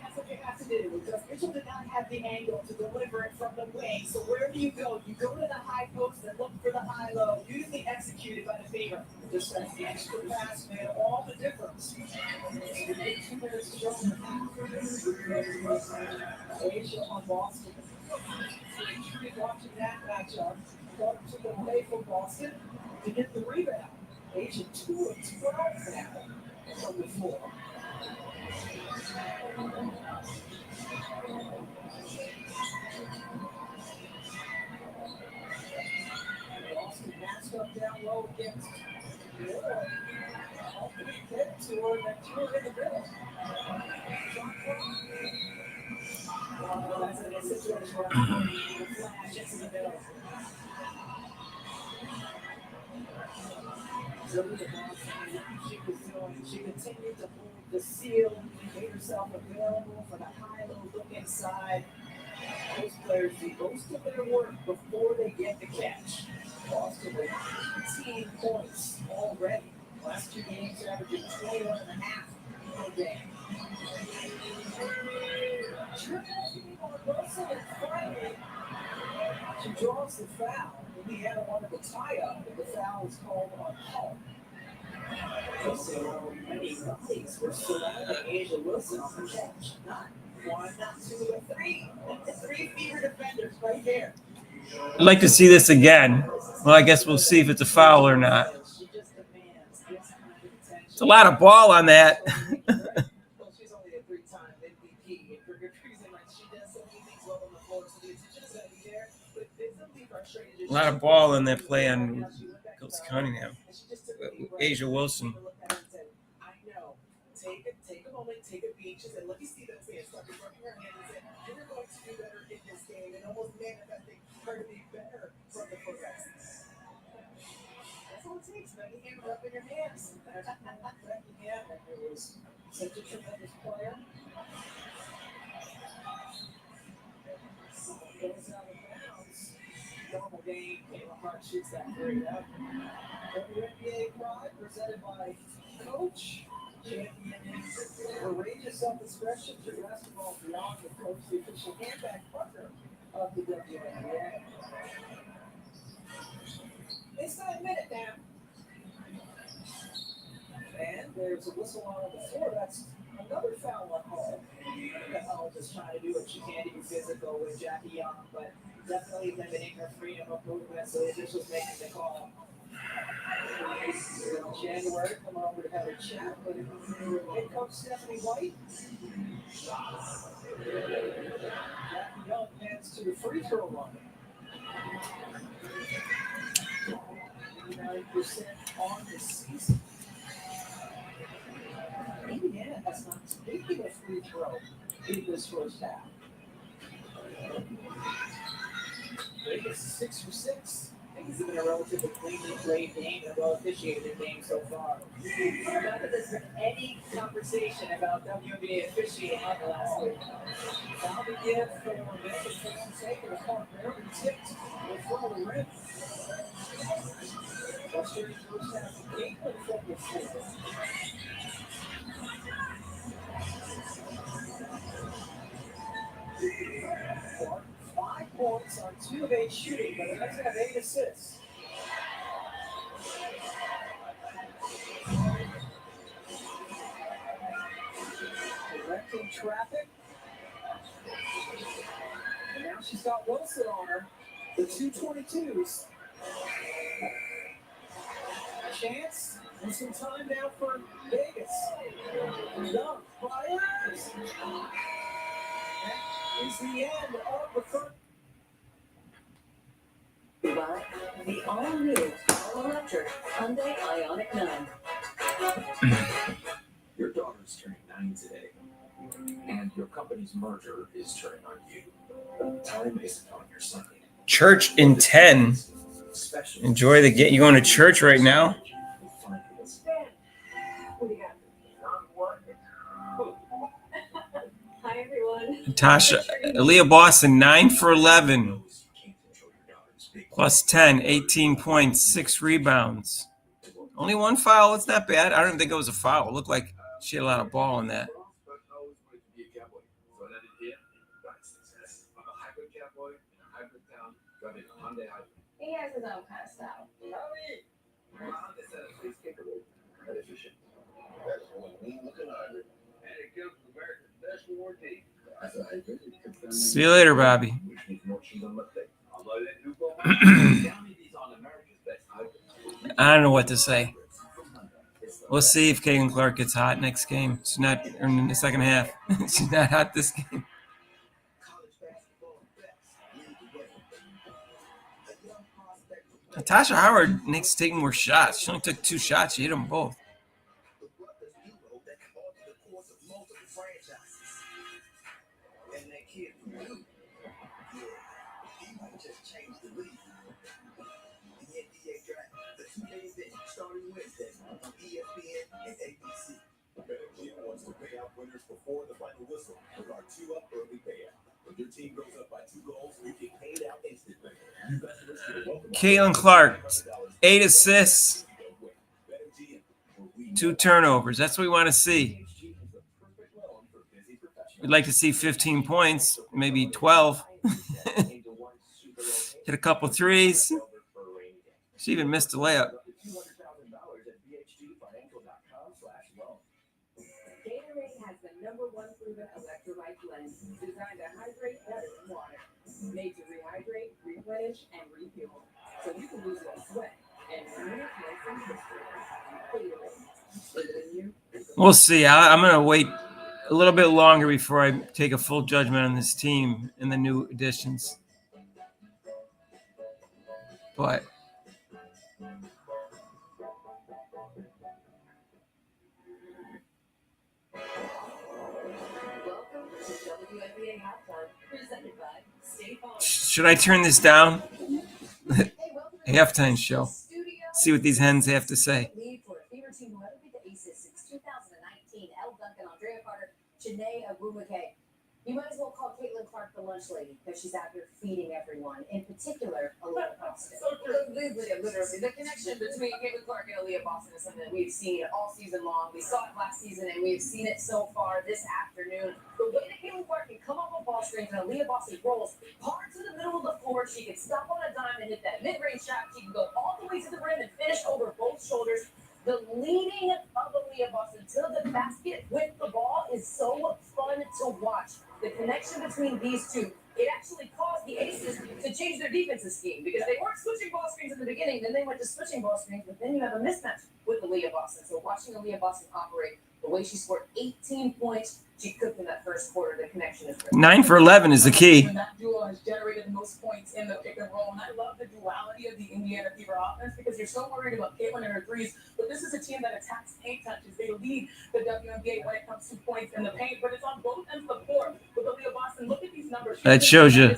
That's what they have to do. Because Mitchell did not have the angle to deliver it from the wing. So where do you go? You go to the high post and look for the high-low. Beautifully executed by the Fever. Just that extra pass made all the difference. 2 minutes to go in the half. Asia on Boston. Watching that matchup. Clark took it away from Boston to get the rebound. Asia 2 of 12 now from the floor. Boston matched up down low against Lloyd. All three get to her, that threw her in the middle. That's a situation where I'm going to flash into the middle. So with the she was doing, she continued to hold the seal, made herself available for the high-low look inside. Those players do most of their work before they get the catch. Boston with 18 points already. Last 2 games averaging 21.5 per game. Russell and finally, she draws the foul. Indiana wanted the tie-up, and the foul is called on Hall. So many bodies were surrounding Asia Wilson on the catch. Not 1, not 2, but 3. 3 Fever defenders right there. I'd like to see this again. Well, I guess we'll see if it's a foul or not. It's a lot of ball on that. She's only a 3-time MVP, and for good reason. Like, she does so many things well on the floor, so the attention is going to be there. But it's going to be frustrating. A lot of ball in that play on Coach Cunningham. Asia Wilson. I know. Take a moment, take a beat. She said, let me see those hands. Started rubbing her hands and said, you're going to do better in this game. And almost manifesting her to be better from the progress. hammer up in your hands. That's Becky Hammond, who was such a tremendous player. Goes out of bounds. Normal game. Caitlin Clark shoots that three up. WNBA Pride presented by Coach. Championing courageous self-expression through basketball beyond the coach, the official handbag partner of the WNBA. Inside minute now. And there's a whistle on the floor. That's another foul on Hall. Hall just trying to do what she can to be physical with Jackie Young, but definitely limiting her freedom of movement, so the officials making the call. January, come over to have a chat with head coach Stephanie White. Jackie Young heads to the free throw line. 89% on the season. Indiana has not taken a free throw in this first half. Vegas 6 for 6. I think it's been a relatively cleanly played game and a well-officiated game so far. Not that there's been any conversation about WNBA officiating on the last week. Foul to give for Memphis Taker. The call barely tipped in front of the rim. Frustrating first half of Caitlin from the floor. 5 points on 2 of 8 shooting, but it doesn't have 8 assists. Directing traffic. And now she's got Wilson on her. The 222s. Chance and some time now for Vegas. Young fires. That is the end of the first. By the all-new, all-electric Hyundai Ioniq 9. Your daughter's turning 9 today, and your company's merger is turning on you. Time isn't on your side. Church in 10. Enjoy the game. You going to church right now? Hi, everyone. Natasha, Aaliyah Boston, 9 for 11. Plus 10, 18 points, 6 rebounds. Only 1 foul. It's not bad. I don't even think it was a foul. It looked like she had a lot of ball in that. He has his own kind of style. See you later, Bobby. I don't know what to say. We'll see if Caitlin Clark gets hot next game. She's not, or in the second half. She's not hot this game. Natasha Howard needs to take more shots. She only took 2 shots. She hit them both. Wants to pay out winners before the final whistle with our 2-up early payout. When your team goes up by 2 goals, you get paid out instantly. Caitlin Clark, 8 assists, 2 turnovers. That's what we want to see. We'd like to see 15 points, maybe 12. Hit a couple threes. She even missed a layup. #1 proven electrolyte blend designed to hydrate better than water. Made to rehydrate, replenish, and refuel. So you can lose that sweat and ruin it from history. We'll see. I'm going to wait a little bit longer before I take a full judgment on this team and the new additions. But should I turn this down? Halftime show. See what these hens have to say. Lead for a fever team who haven't beat the Aces since 2019. Elle Duncan, Andrea Carter, Janae Agumake. You might as well call Caitlin Clark the lunch lady because she's out here feeding everyone, in particular Aaliyah Boston. Literally, the connection between Caitlin Clark and Aaliyah Boston is something that we've seen all season long. We saw it last season, and we've seen it so far this afternoon. The way that Caitlin Clark can come up with ball screens and Aaliyah Boston rolls hard to the middle of the floor, she can stop on a dime and hit that mid-range shot. She can go all the way to the rim and finish over both shoulders. The leading of Aaliyah Boston to the basket with the ball is so fun to watch. The connection between these two, it actually caused the Aces to change their defensive scheme because they weren't switching ball screens in the beginning, then they went to switching ball screens, but then you have a mismatch with Aaliyah Boston. So watching Aaliyah Boston operate, the way she scored 18 points, she cooked in that first quarter. The connection is great. 9 for 11 is the key. That duo has generated the most points in the pick and roll, and I love the duality of the Indiana Fever offense because you're so worried about Caitlin and her threes, but this is a team that attacks paint touches. They lead the WNBA when it comes to points in the paint, but it's on both ends of the court. With Aaliyah Boston, look at these numbers. That shows you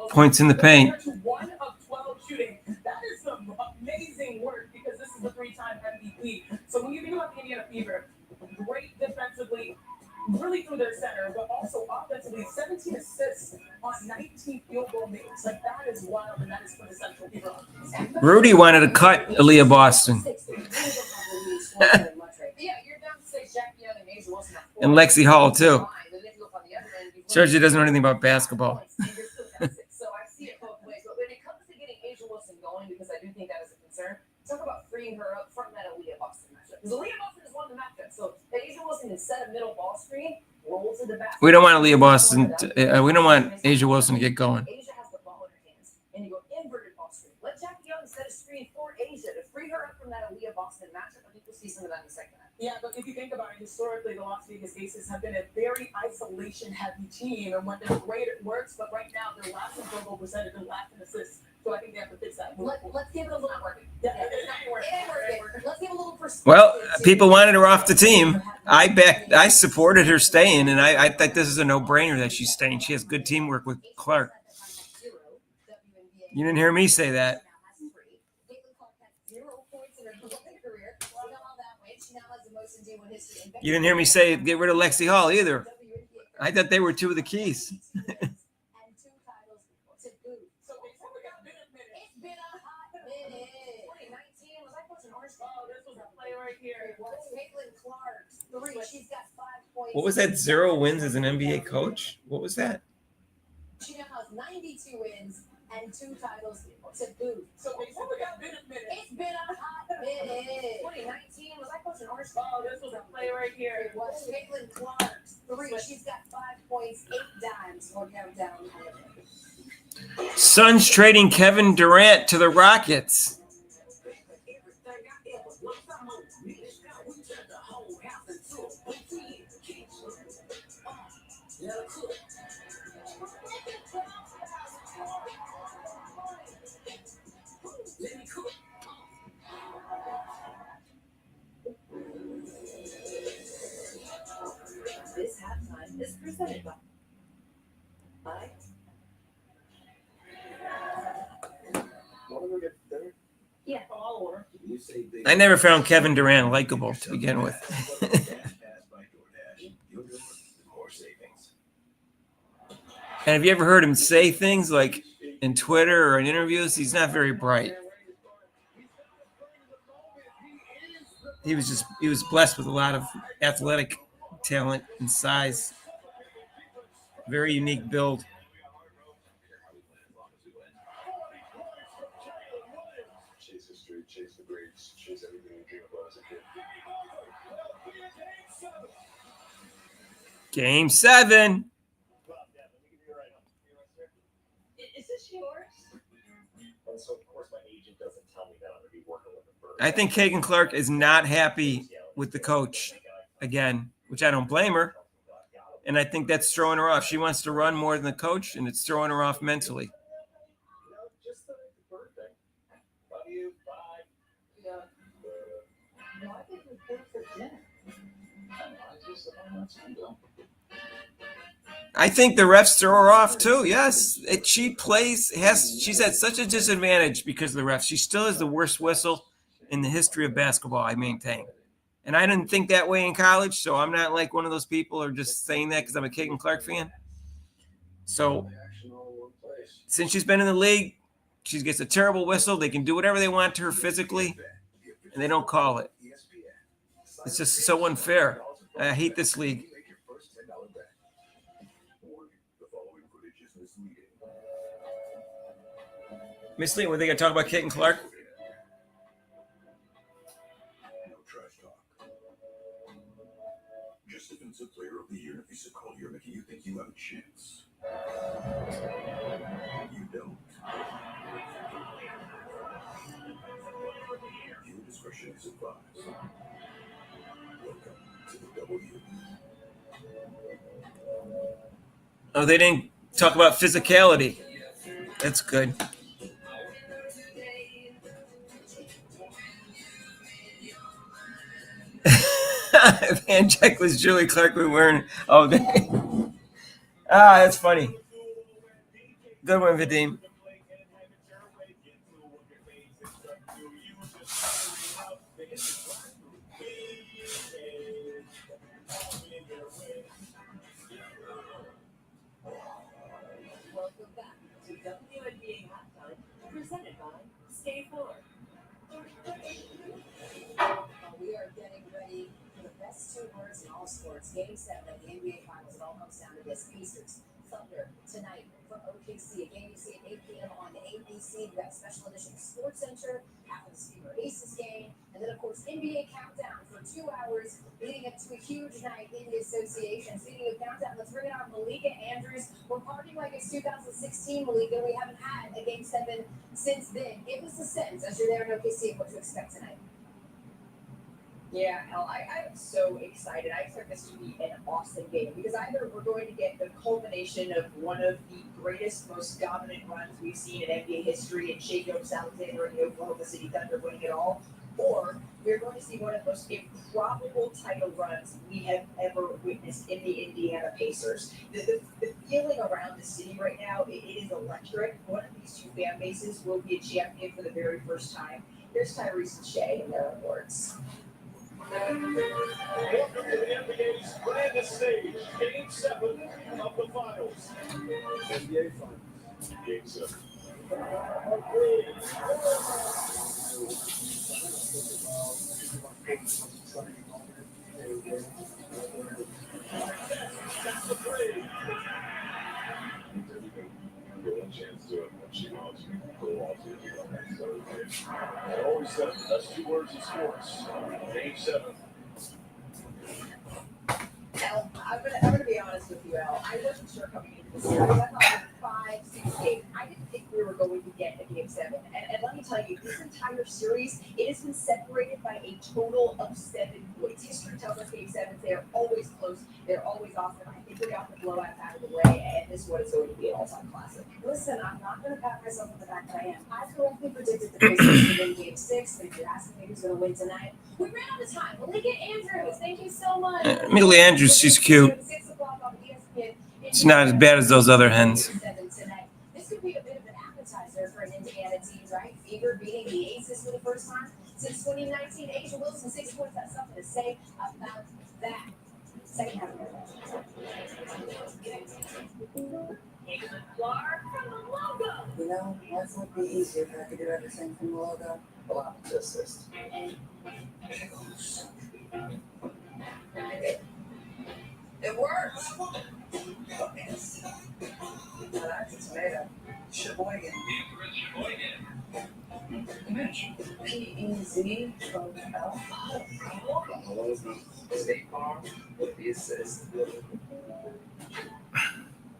points in the paint. 1 of 12 shooting. That is some amazing work because this is a 3-time MVP. So when you think about the Indiana Fever, great defensively, really through their center, but also offensively, 17 assists on 19 field goal makes. Like, that is wild, and that is quintessential Fever offense. Rudy wanted to cut Aaliyah Boston. Yeah, you're down to say Jackie Young and Asia Wilson. And Lexi Hall, too. Shows you doesn't know anything about basketball. So I see it both ways. But when it comes to getting Asia Wilson going, because I do think that is a concern, talk about freeing her up from that Aaliyah Boston matchup. Because Aaliyah Boston is one of the matchups. So that Asia Wilson can set a middle ball screen, roll to the basket. We don't want Aaliyah Boston. We don't want Asia Wilson to get going. Asia has the ball in her hands, and you go inverted ball screen. Let Jackie Young set a screen for Asia to free her up from that Aaliyah Boston matchup. I think we'll see some of that in the second half. Yeah, but if you think about it, historically, the Las Vegas Aces have been a very isolation-heavy team, and when they're great, it works. But right now, they're last in field goal percentage and last in assists. So I think they have to fix that. Let's give it a little working. Yeah, it's not working. It ain't working. Let's give a little perspective. Well, people wanted her off the team. I supported her staying, and I thought this is a no-brainer that she's staying. She has good teamwork with Clark. You didn't hear me say that. You didn't hear me say get rid of Lexi Hall either. I thought they were two of the keys. She's got 5 points. What was that? 0 wins as an NBA coach? What was that? She now has 92 wins and 2 titles to boot. So before we got minute. It's been a hot minute. 2019 was I coaching Orange? Oh, this was a play right here. It was Caitlin Clark. 3. She's got 5 points, 8 dimes. We'll count down. Suns trading Kevin Durant to the Rockets. This halftime is presented by. Yeah, all order. I never found Kevin Durant likable to begin with. And have you ever heard him say things like in Twitter or in interviews? He's not very bright. He was blessed with a lot of athletic talent and size. Very unique build. Chase history, chase the greats, chase everything you dream about as a kid. Game 7. Is this yours? And so, of course, my agent doesn't tell me that I'm going to be working with him for. I think Kagan Clark is not happy with the coach again, which I don't blame her. And I think that's throwing her off. She wants to run more than the coach, and it's throwing her off mentally. Just the birthday. Love you. Bye. Yeah. Why did we pay for dinner? I think the refs throw her off too. Yes, she's at such a disadvantage because of the refs. She still has the worst whistle in the history of basketball, I maintain. And I didn't think that way in college, so I'm not like one of those people who are just saying that because I'm a Caitlin Clark fan. So since she's been in the league, she gets a terrible whistle. They can do whatever they want to her physically, and they don't call it. It's just so unfair. I hate this league. Misleading. What are they going to talk about Caitlin Clark? No trash talk. Just defensive player of the year, if he's a call here, making you think you have a chance. You don't. Your discretion is advised. Welcome to the W. Oh, they didn't talk about physicality. That's good. Van Check was Julie Clark we wearing all day. That's funny. Good one, Vadim. Welcome back to WNBA Halftime, presented by Stay Forward. We are getting ready for the best two words in all sports. Game 7 of the NBA Finals. It all comes down to this. Pacers, Thunder, tonight from OKC. A game you see at 8 p.m. on ABC. We've got a special edition of Sports Center, happens to be our Aces game. And then, of course, NBA Countdown for 2 hours leading up to a huge night in the association. Speaking of Countdown, let's bring in our Malika Andrews. We're partying like it's 2016, Malika. We haven't had a Game 7 since then. Give us a sense, as you're there in OKC, of what to expect tonight. Yeah, hell, I'm so excited. I expect this to be an awesome game because either we're going to get the culmination of one of the greatest, most dominant runs we've seen in NBA history in Shea Gilgeous-Alexander and the Oklahoma City Thunder winning it all, or we're going to see one of the most improbable title runs we have ever witnessed in the Indiana Pacers. The feeling around the city right now, it is electric. One of these two fan bases will be a champion for the very first time. Here's Tyrese and Shea and their awards. Welcome to the NBA's grandest stage, Game 7 of the Finals. NBA Finals, Game 7. That's the play. One chance to it when she wants to go off to I always said the best two words in sports. Game 7. Al, I'm gonna be honest with you, Al. I wasn't sure coming into the series. I thought it was 5, 6 games. I didn't think we were going to get a Game 7. And let me tell you, this entire series, it has been separated by a total of 7 points. History tells us Game 7s, they are always close. They're always awesome. I think we got the blowouts out of the way, and this one is going to be an all-time classic. Listen, I'm not going to pat myself on the back that I am. I correctly predicted the Pacers to win Game 6, but if you're asking me who's going to win tonight, we ran out of time. Malika Andrews, thank you so much. Malika Andrews, she's cute. She's not as bad as those other hens. This could be a bit of an appetizer for an Indiana team, right? Fever beating the Aces for the first time since 2019. Asia Wilson, 6 points. Has something to say about that. Second half of the You know, life would be easier if I could do everything from the logo. Well, I'm just this. It works! Now that's a tomato. Sheboygan. P-E-Z from State Farm with the assist.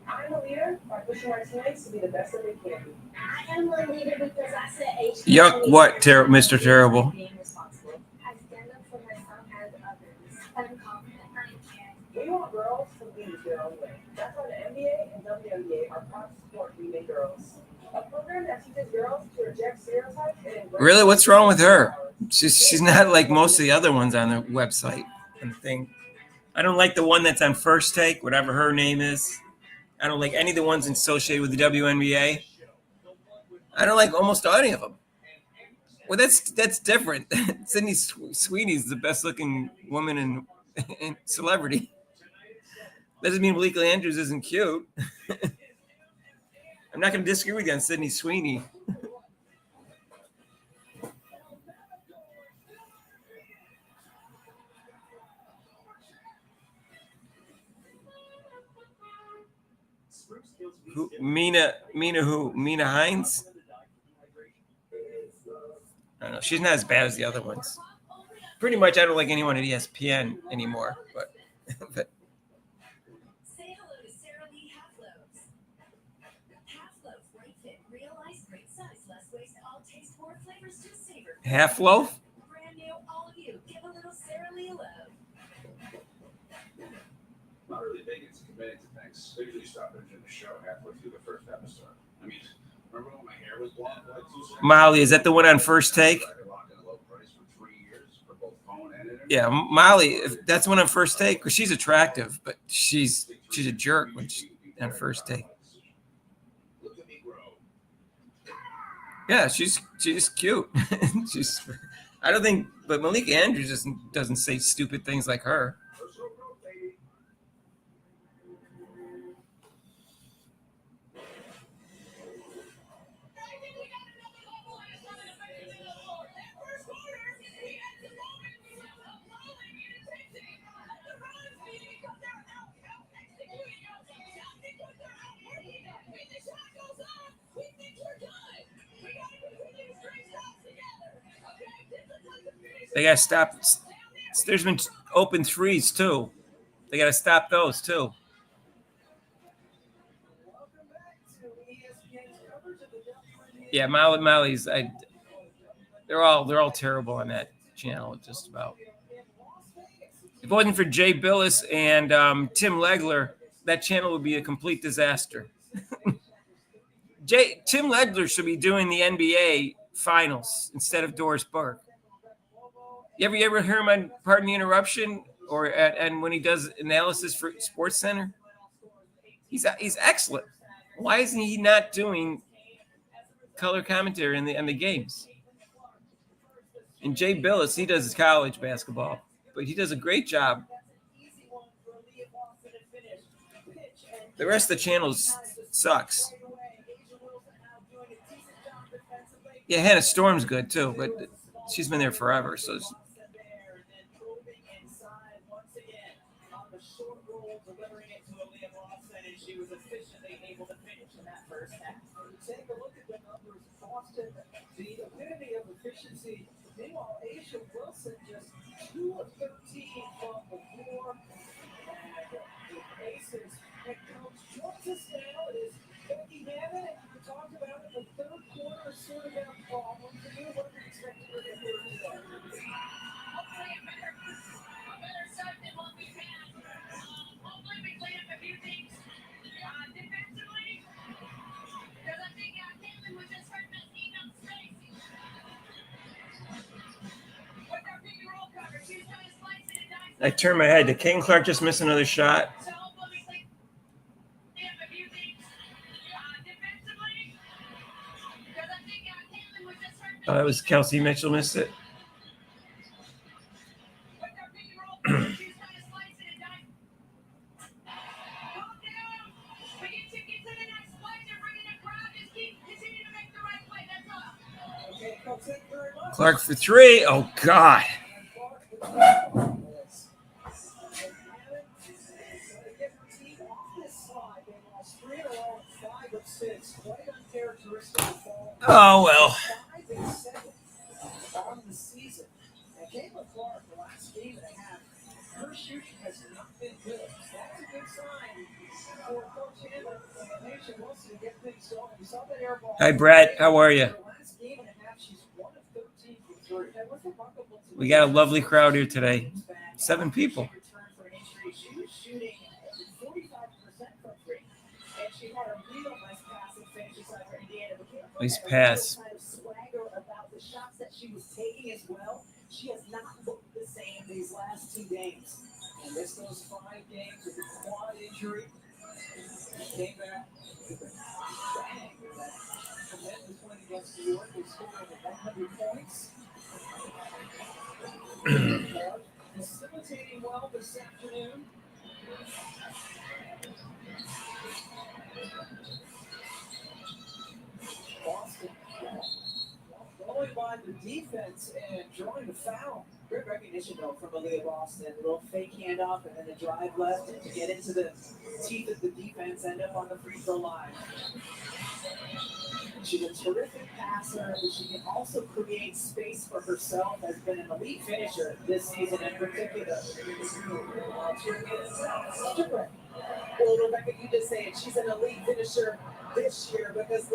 I'm a leader by pushing my teammates to be the best that they can be. I am a leader because I said H. Yuck, what, Mr. Terrible? Being responsible. I stand up for myself and others. I'm confident I can. We want girls to lead their own way. That's why the NBA and WNBA are proud to support Women Girls. A program that teaches girls to reject stereotypes and embrace. Really, what's wrong with her? She's not like most of the other ones on the website and thing. I don't like the one that's on First Take, whatever her name is. I don't like any of the ones associated with the WNBA. I don't like almost any of them. Well, that's different. Sydney Sweeney's the best looking woman in celebrity. Doesn't mean Malika Andrews isn't cute. I'm not going to disagree with you on Sydney Sweeney. Who, Mina Hines? I don't know. She's not as bad as the other ones. Pretty much, I don't like anyone at ESPN anymore. But Say hello to Sara Lee Half-Loaves. Half-Loaves, great fit, real ice, great size, less waste, all taste, more flavors to savor. Half loaf? Brand new, all of you. Give a little Sara Lee a love. Not really big into committing to things. They usually stop entering the show halfway through the first episode. I mean, remember when my hair was blonde for like 2 seconds? Molly, is that the one on First Take? I could lock in a low price for 3 years for both phone and internet. Yeah, Molly, that's the one on First Take. Because she's attractive, but she's a jerk when she's on First Take. Look at me grow. Yeah, she's cute. I don't think, but Malika Andrews doesn't say stupid things like her. Personal growth, baby. They got to stop. There's been open threes, too. They got to stop those, too. Yeah, Molly's. They're all terrible on that channel, just about. If it wasn't for Jay Billis and Tim Legler, that channel would be a complete disaster. Tim Legler should be doing the NBA finals instead of Doris Burke. You ever hear him on Pardon the Interruption or and when he does analysis for Sports Center? He's excellent. Why isn't he not doing color commentary in the games? And Jay Billis, he does college basketball, but he does a great job. The rest of the channels sucks. Yeah, Hannah Storm's good too, but she's been there forever, so. Take a look at the numbers. Boston, the epitome of efficiency. Meanwhile, Asia Wilson just 2 of 13 from the floor. And the Aces head coach joins us now. It is Becky Hammond, and we talked about it. The third quarter is sort of a problem for you. What do you expect to do here today? Hopefully a better start than what we've had. Hopefully we clean up a few things defensively. Because I think Caitlin was just hurting us eating up space. With our big roll cover, she's going to slice it and dice. I turn my head. Did King Clark just miss another shot? So hopefully we clean up a few things defensively. Because I think Caitlin was just hurting us. Oh, that was Kelsey Mitchell missed it. With our big roll cover, she's going to slice it and dice. Calm down. When you get to the next play, they're bringing a crowd. Just continue to make the right play. That's all. Okay, Coach, thank you very much. Clark for three. Oh, God. Oh, well. On the season. And Caitlin Clark, the last game and a half, her shooting has not been good. That's a good sign for Coach Hammond and Nation Wilson to get things going. We saw that air ball. Hi, Brett. How are you? The last game and a half, she's 1 of 13 for 3. And what's the buckle? We got a lovely crowd here today. 7 people. She was shooting 45% from 3. And she had a real nice passing finish inside for Indiana. Nice pass. Kind of swagger about the shots that she was taking as well. She has not looked the same these last 2 games. And missed those 5 games with a quad injury. Came back with a bang with that tremendous win against New York. They scored over 100 points. Facilitating well this afternoon. Boston going by the defense and drawing the foul. Great recognition, though, from Aaliyah Boston. A little fake handoff and then a drive left to get into the teeth of the defense, end up on the free throw line. She's a terrific passer, but she can also create space for herself. Has been an elite finisher this season in particular. Well, Rebecca, you just say it. She's an elite finisher this year because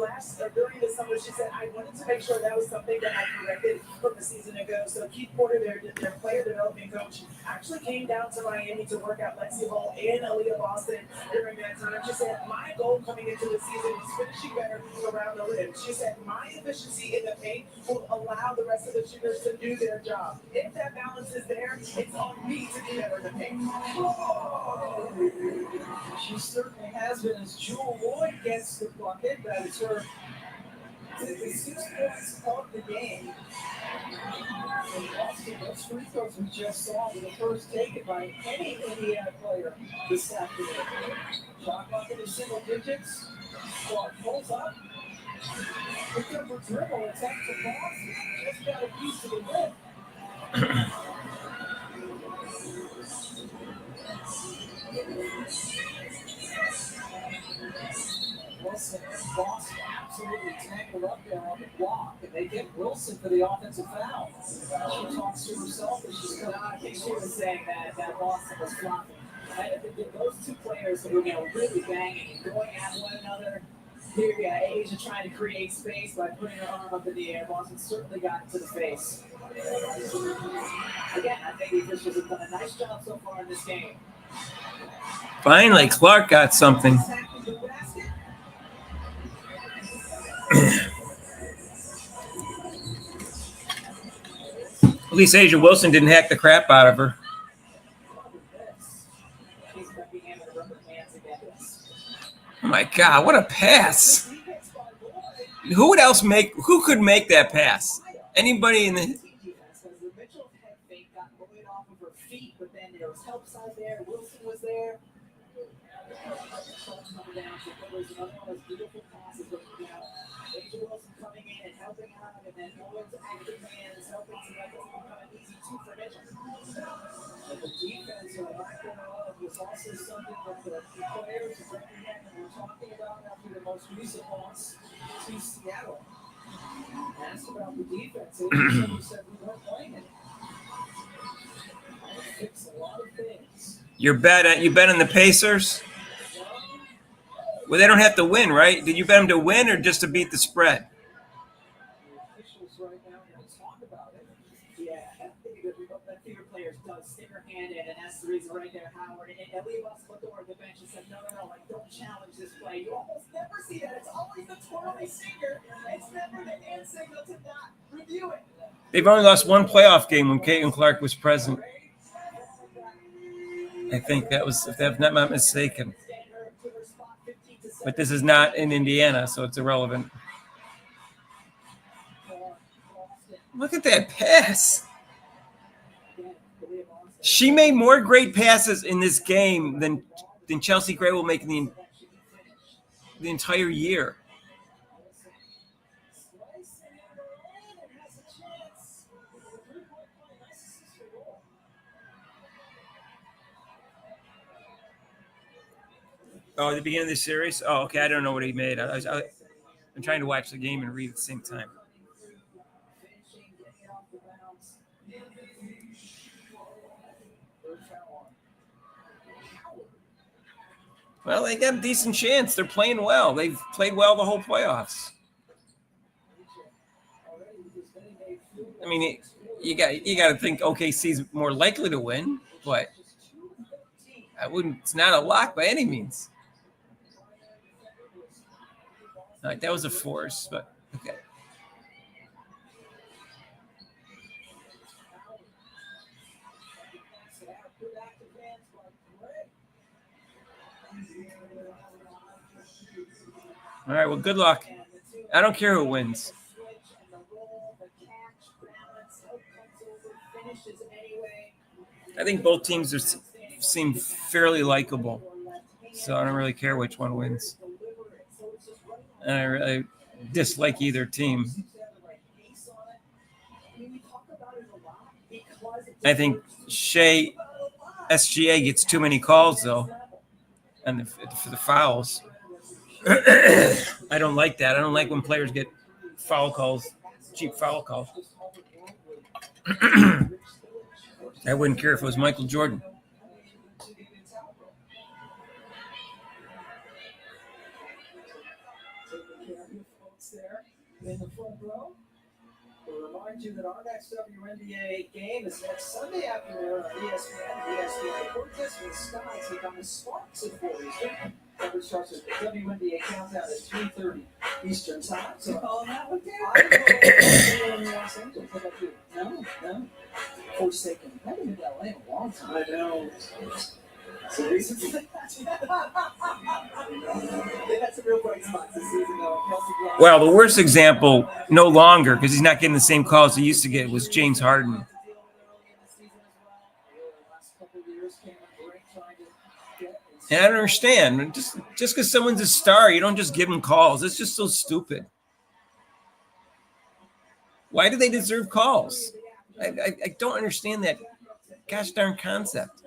during the summer, she said, I wanted to make sure that was something that I corrected from the season ago. So Keith Porter, their player development coach, actually came down to Miami to work out Lexi Hall and Aaliyah Boston during that time. She said, my goal coming into the season was finishing better around the rim. She said, my efficiency in the paint will allow the rest of the shooters to do their job. If that balance is there, it's on me to do better in the paint. She certainly has been as Jewel Lloyd gets the bucket. That is her 6 points of the game. And Boston, those free throws we just saw were the first taken by any Indiana player this afternoon. Shot clock in the single digits. Clark pulls up. Picked up her dribble. Attack to Boston. Just got a piece of the win. Wilson and Boston absolutely tangled up there on the block, and they get Wilson for the offensive foul. She talks to herself, and she's coming out. I think she was saying that Boston was flopping. I think those two players were really banging and going at one another. Here you got Asia trying to create space by putting her arm up in the air. Boston certainly got it to the face. Again, I think the officials have done a nice job so far in this game. Finally, Clark got something. At least Asia Wilson didn't hack the crap out of her. Oh my God, what a pass. Who could make that pass? Anybody in the... Wilson was there. There's another one of those beautiful passes that Asia Wilson coming in and helping out, and then Lloyd's active man is helping to make it become an easy 2 for Mitchell. But the defense of the back row was also something that the players recommend and we're talking about after the most recent loss to Seattle. Asked about the defense, Asia said we weren't playing it. Fix a lot of things. You bet on the Pacers? Well, they don't have to win, right? Did you bet them to win or just to beat the spread? The officials right now are talking about it. Yeah, I think that fewer players does stick her hand in, and that's the reason right there, Howard. And Aaliyah Boston looked over the bench and said, no, like, don't challenge this play. You almost never see that. It's always the twirly finger. It's never the hand signal to not review it. They've only lost one playoff game when Caitlin Clark was present. I think that was, if I'm not mistaken. But this is not in Indiana, so it's irrelevant. Look at that pass. She made more great passes in this game than Chelsea Gray will make in the entire year. Oh, at the beginning of the series? Oh, okay. I don't know what he made. I'm trying to watch the game and read at the same time. Well, they got a decent chance. They're playing well. They've played well the whole playoffs. I mean, you got to think OKC's more likely to win, but it's not a lock by any means. All right, that was a force, but okay. All right, well, good luck. I don't care who wins. I think both teams seem fairly likable, so I don't really care which one wins. And I really dislike either team. I think SGA gets too many calls, though, and for the fouls. I don't like that. I don't like when players get foul calls, cheap foul calls. I wouldn't care if it was Michael Jordan. In the front row. We'll remind you that our next WNBA game is next Sunday afternoon on ESPN Cortez with Sky take on the Sparks at 4 Eastern. Coverage starts at the WNBA countdown at 3:30 Eastern time. So calling that one down. I don't know Los Angeles. How about you? No. Forsaken. I haven't been to LA in a long time. I know. So reason for that. They had some real bright spots this season, though. Well, the worst example, no longer, because he's not getting the same calls he used to get, was James Harden. And I don't understand. Just because someone's a star, you don't just give them calls. It's just so stupid. Why do they deserve calls? I don't understand that gosh darn concept.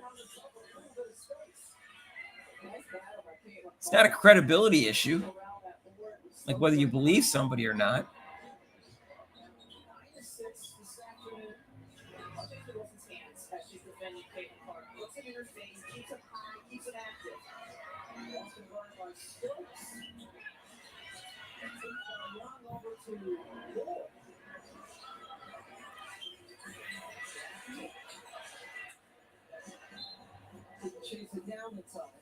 It's not a credibility issue, like whether you believe somebody or not. Chase it down the top.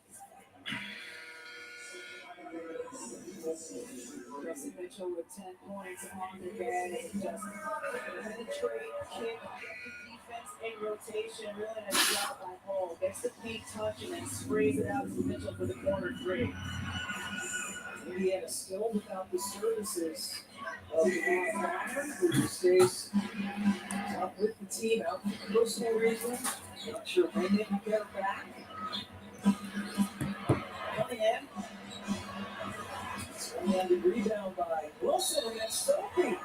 Jesse Mitchell with 10 points on the day. Just penetrate, kick, defense in rotation. Really nice job by Hall. Gets the paint touch and then sprays it out to Mitchell for the corner three. Indiana still without the services of the Farmer, who stays up with the team out for personal reasons. Not sure when they can get her back. Coming in. And the rebound by Wilson, and then Sophie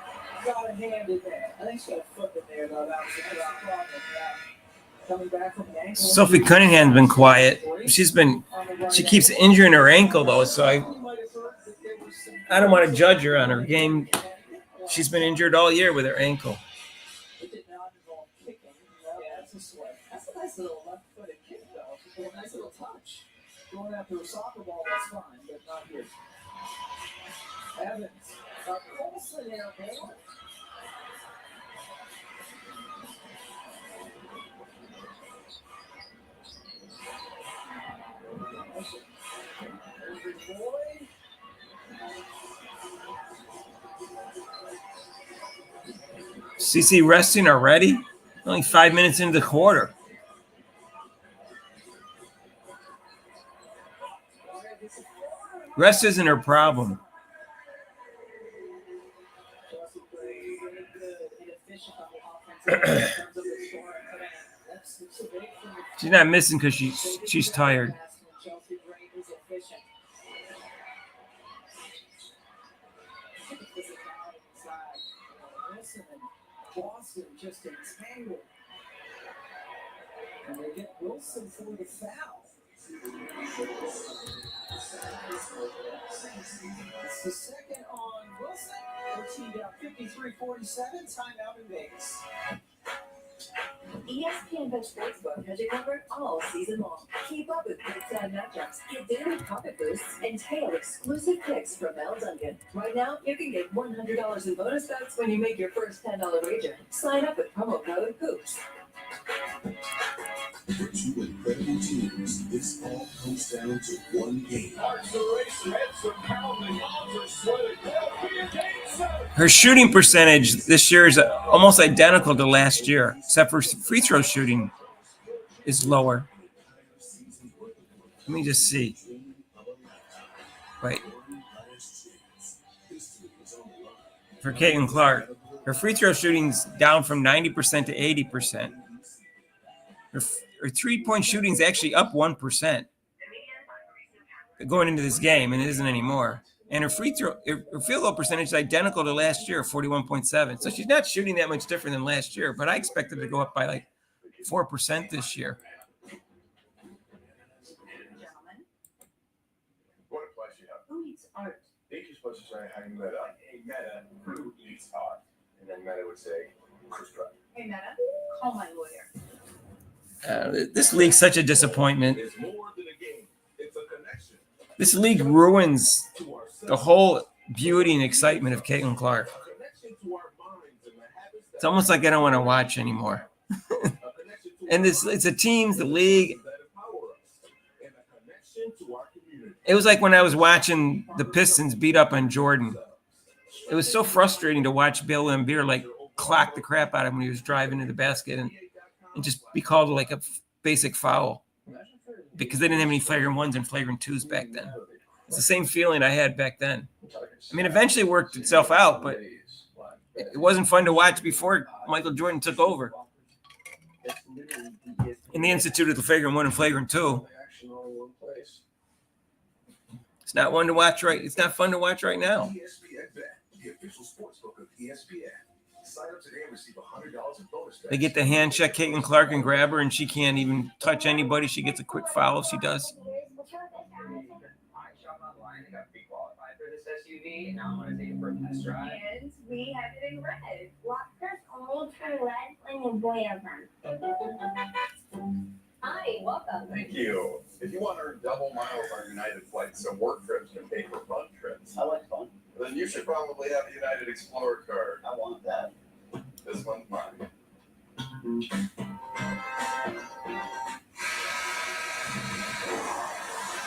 got a hand in there. I think she got a foot in there, though. That was a problem. Coming back from the ankle. Sophie Cunningham's been quiet. She keeps injuring her ankle, though, so I don't want to judge her on her game. She's been injured all year with her ankle. It did not involve kicking. Yeah, that's a sweat. That's a nice little left-footed kick, though. Just a nice little touch. Going after a soccer ball, that's fine, but not here. Evans. Colson there, man. CC resting already? Only 5 minutes into the quarter. Rest isn't her problem. She's not missing because she's tired. Boston just entangled. And they get Wilson for the foul. It's the second on Wilson. Their team down 53-47. Timeout in Vegas. ESPN Bet Sportsbook has you covered all season long. Keep up with big time matchups, get daily profit boosts, and tail exclusive picks from Mel Duncan. Right now, you can get $100 in bonus bets when you make your first $10 wager. Sign up with promo code HOOPS. For two incredible teams, this all comes down to one game. Her shooting percentage this year is almost identical to last year, except for free throw shooting is lower. Let me just see. Wait. for Caitlin Clark. Her free throw shooting's down from 90% to 80%. Her 3-point shooting's actually up 1% going into this game, and it isn't anymore. And her field goal percentage is identical to last year, 41.7. So she's not shooting that much different than last year, but I expected her to go up by like 4% this year. Gentlemen, What a place you have. who eats art? I think you're supposed to say, hey, Meta. Hey, Meta, who eats art? And then Meta would say, Chris Pratt. Hey, Meta, call my lawyer. This league's such a disappointment. It's more than a game. It's a connection. This league ruins the whole beauty and excitement of Caitlin Clark. A connection to our minds and the habits that It's almost like I don't want to watch anymore. And it's a team, the league. empower us. And a connection to our community. It was like when I was watching the Pistons beat up on Jordan. It was so frustrating to watch Bill Laimbeer like clock the crap out of him when he was driving to the basket and just be called like a basic foul because they didn't have any flagrant ones and flagrant twos back then. It's the same feeling I had back then. I mean, eventually it worked itself out, but it wasn't fun to watch before Michael Jordan took over. And they instituted the flagrant one and flagrant two. It's not one to watch right. It's not fun to watch right now. ESPN Bet, the official sportsbook of ESPN. Sign up today and receive $100 in bonus bets. They get the hand check Caitlin Clark and grab her, and she can't even touch anybody. She gets a quick foul if she does. I shop online and got pre-qualified for this SUV, and now I'm going to take it for a test drive. And we have it in red. Lots of only turn red when you boil them. Hi, welcome. Thank you. If you want to earn double miles on United flights, so work trips can pay for fun trips, I like fun. then you should probably have a United Explorer card. I want that. This one's mine.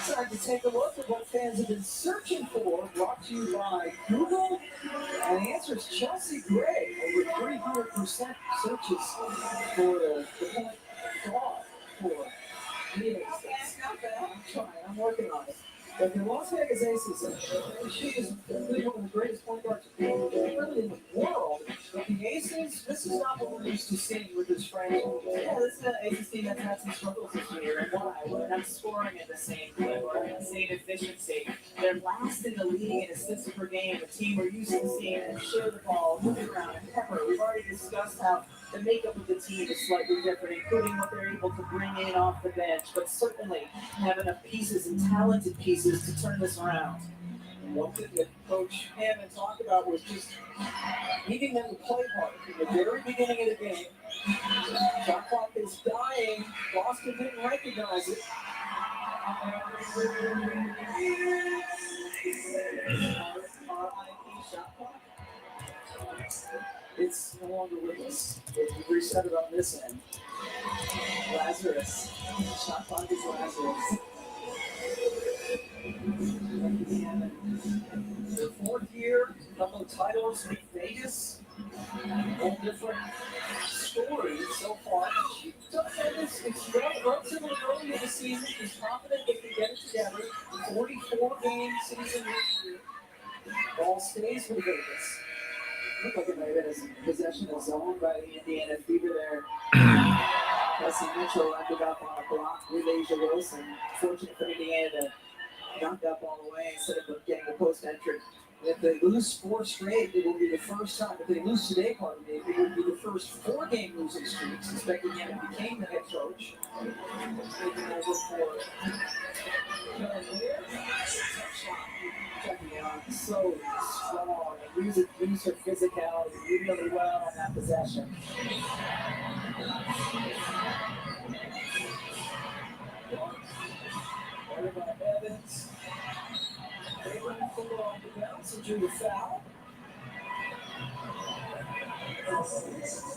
Time to take a look at what fans have been searching for, brought to you by Google. And the answer is Chelsea Gray. Over 300% searches for the point guard for the Aces. I'm trying, I'm working on it. But the Las Vegas Aces, she is really one of the greatest point guards really in the world. But the Aces, this is not what we're used to seeing with this franchise. Yeah, this is an Aces team that's had some struggles this year. And why? Well, they're not scoring at the same clip or at the same efficiency. They're last in the league in assists per game. A team we're used to seeing them share the ball, move it around, and pepper. We've already discussed how the makeup of the team is slightly different, including what they're able to bring in off the bench, but certainly have enough pieces and talented pieces to turn this around. And one thing that Coach Hammond talked about was just needing them to play hard from the very beginning of the game. Shot clock is dying. Boston didn't recognize it. Shot clock. It's no longer with us. We reset it on this end. Lazarus. Shot clock is Lazarus. Their fourth year, a couple of titles with Vegas. All different stories so far. She took this. It's relatively early in the season. She's confident they can get it together. 44-game season this year. Ball stays with Vegas. Looked like it might have been a possession of zone by the Indiana Fever there. Wesley Mitchell ended up on a block with Asia Wilson. Fortunate for Indiana to knock up all the way instead of getting the post entry. If they lose 4 straight, it will be the first time. If they lose today, pardon me, it will be the first 4-game losing streak. Suspect again became the head coach. Taking over for checking out so strong and use her physicality really well on that possession. Everybody Evans. They went for the bounce and drew the foul.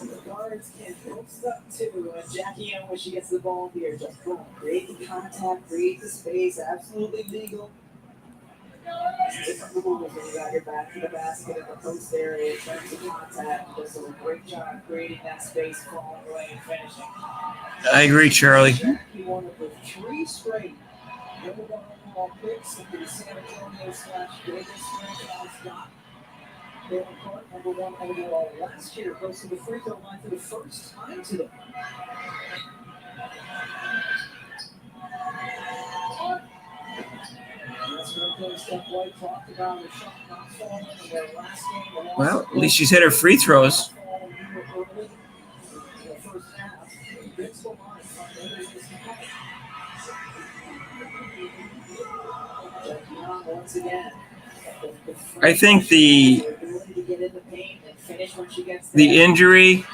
The guards can post up too. Jackie Young when she gets the ball here. Just boom. Create the contact, create the space. Absolutely legal. Different rules when you got your back to the basket in the post area in terms of contact. Does a great job creating that space, falling away, and finishing. I agree, Charlie. Jackie won it with 3 straight. Number 1 overall picks in the San Antonio/Vegas franchise got. Caitlin Clark, number 1 overall last year, goes to the free throw line for the first time today. Well, at least she's hit her free throws. I think the injury,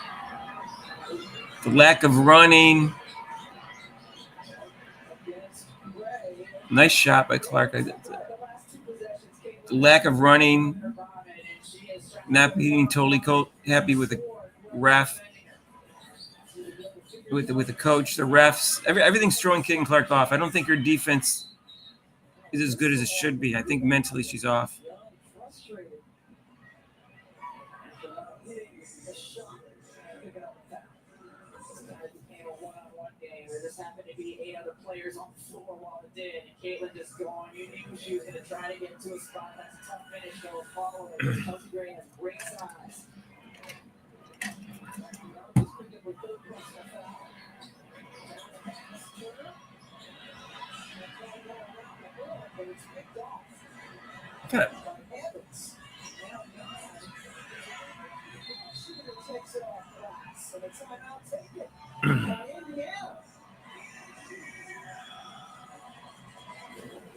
the lack of running, nice shot by Clark. The lack of running, not being totally happy with the ref, with the coach, the refs, everything's throwing Caitlin Clark off. I don't think her defense is as good as it should be. I think mentally she's off. There just happened to be 8 other players on the floor while it did, and Caitlin just going. You knew she was going to try to get to a spot. That's a tough finish, though. Follow it. Kelsey Gray has great size. Good.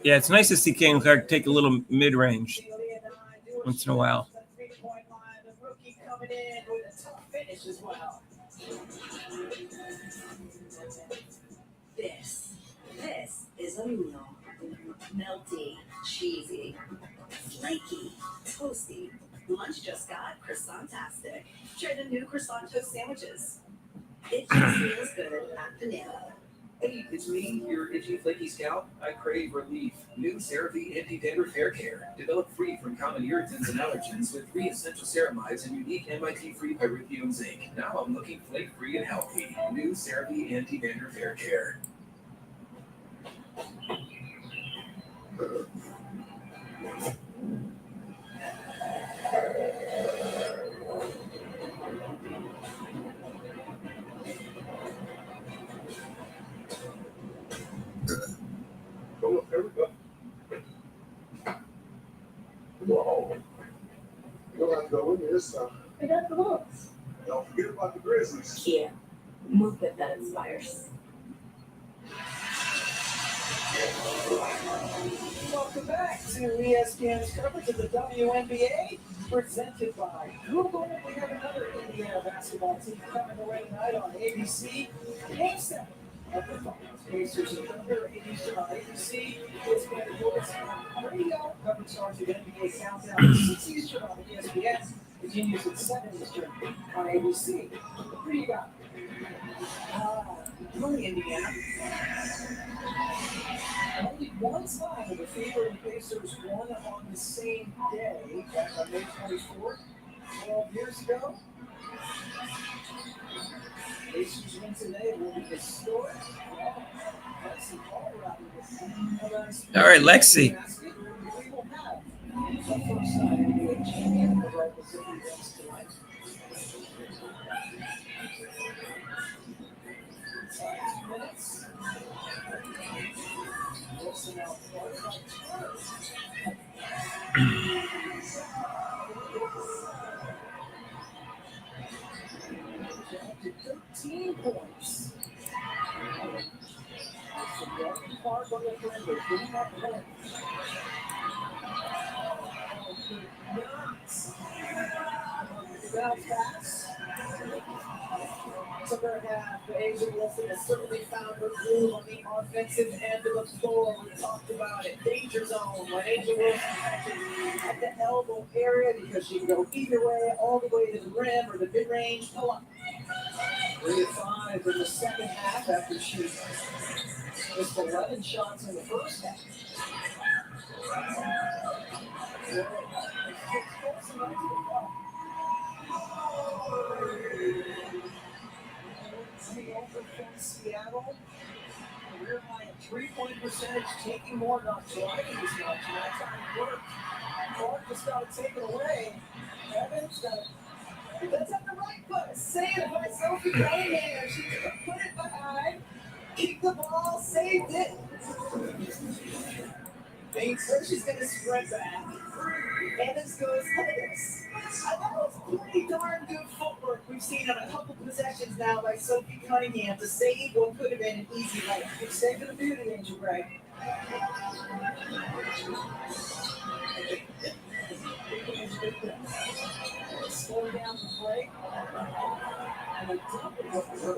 Yeah, it's nice to see Caitlin Clark take a little mid-range once in a while. This is a meal. Melty, cheesy, flaky, toasty. Lunch just got croissant-tastic. Try the new croissant toast sandwiches. It just feels good at banana. Hey, it's me, your itchy flaky scalp. I crave relief. New CeraVe Anti-Dandruff Hair Care. Developed free from common irritants and allergens with 3 essential ceramides and unique MIT-free pyrithium zinc. Now I'm looking flake-free and healthy. New CeraVe Anti-Dandruff Hair Care. Oh, there we go. Whoa. You don't have to go with me this time. I got the Bulls. Don't forget about the Grizzlies. Kia, movement that inspires. Welcome back to ESPN's coverage of the WNBA, presented by Google. We have another Indiana basketball team coming away tonight on ABC. Game 7 of the finals. Pacers and Thunder, ABC. ESPN Sports Radio. Coverage starts with NBA Countdown at 6 Eastern on ESPN. Continues at 7 Eastern on ABC. Who do you got? Really, Indiana. Only one time have the Fever and Pacers won on the same day, back on May 24th, 12 years ago. Pacers win today will be historic. Well, that's the ball rather. All right, Lexi. We will have the first NBA champion regardless of who wins tonight. Minutes. Wilson out to 13 points. Clark on the perimeter, getting up ahead. Bounce pass. To her half, Asia Wilson has certainly found her groove on the offensive end of the floor. We talked about it. Danger zone when Asia Wilson catches at the elbow area because she can go either way, all the way to the rim or the mid-range. 3 of 5 in the second half after she missed 11 shots in the first half. Seattle, career high in 3-point percentage, taking more, not driving as much, and that's how it works. Clark just got to take it away. That's at the right foot. Saved by Sophie Cunningham. She put it behind, kicked the ball, saved it. Thinks her she's going to spread back. Evans goes like this. That was pretty darn good footwork we've seen on a couple possessions now by Sophie Cunningham to save what could have been an easy layup. You're saving the beauty, Angel Greg. Slow down the play. And a double for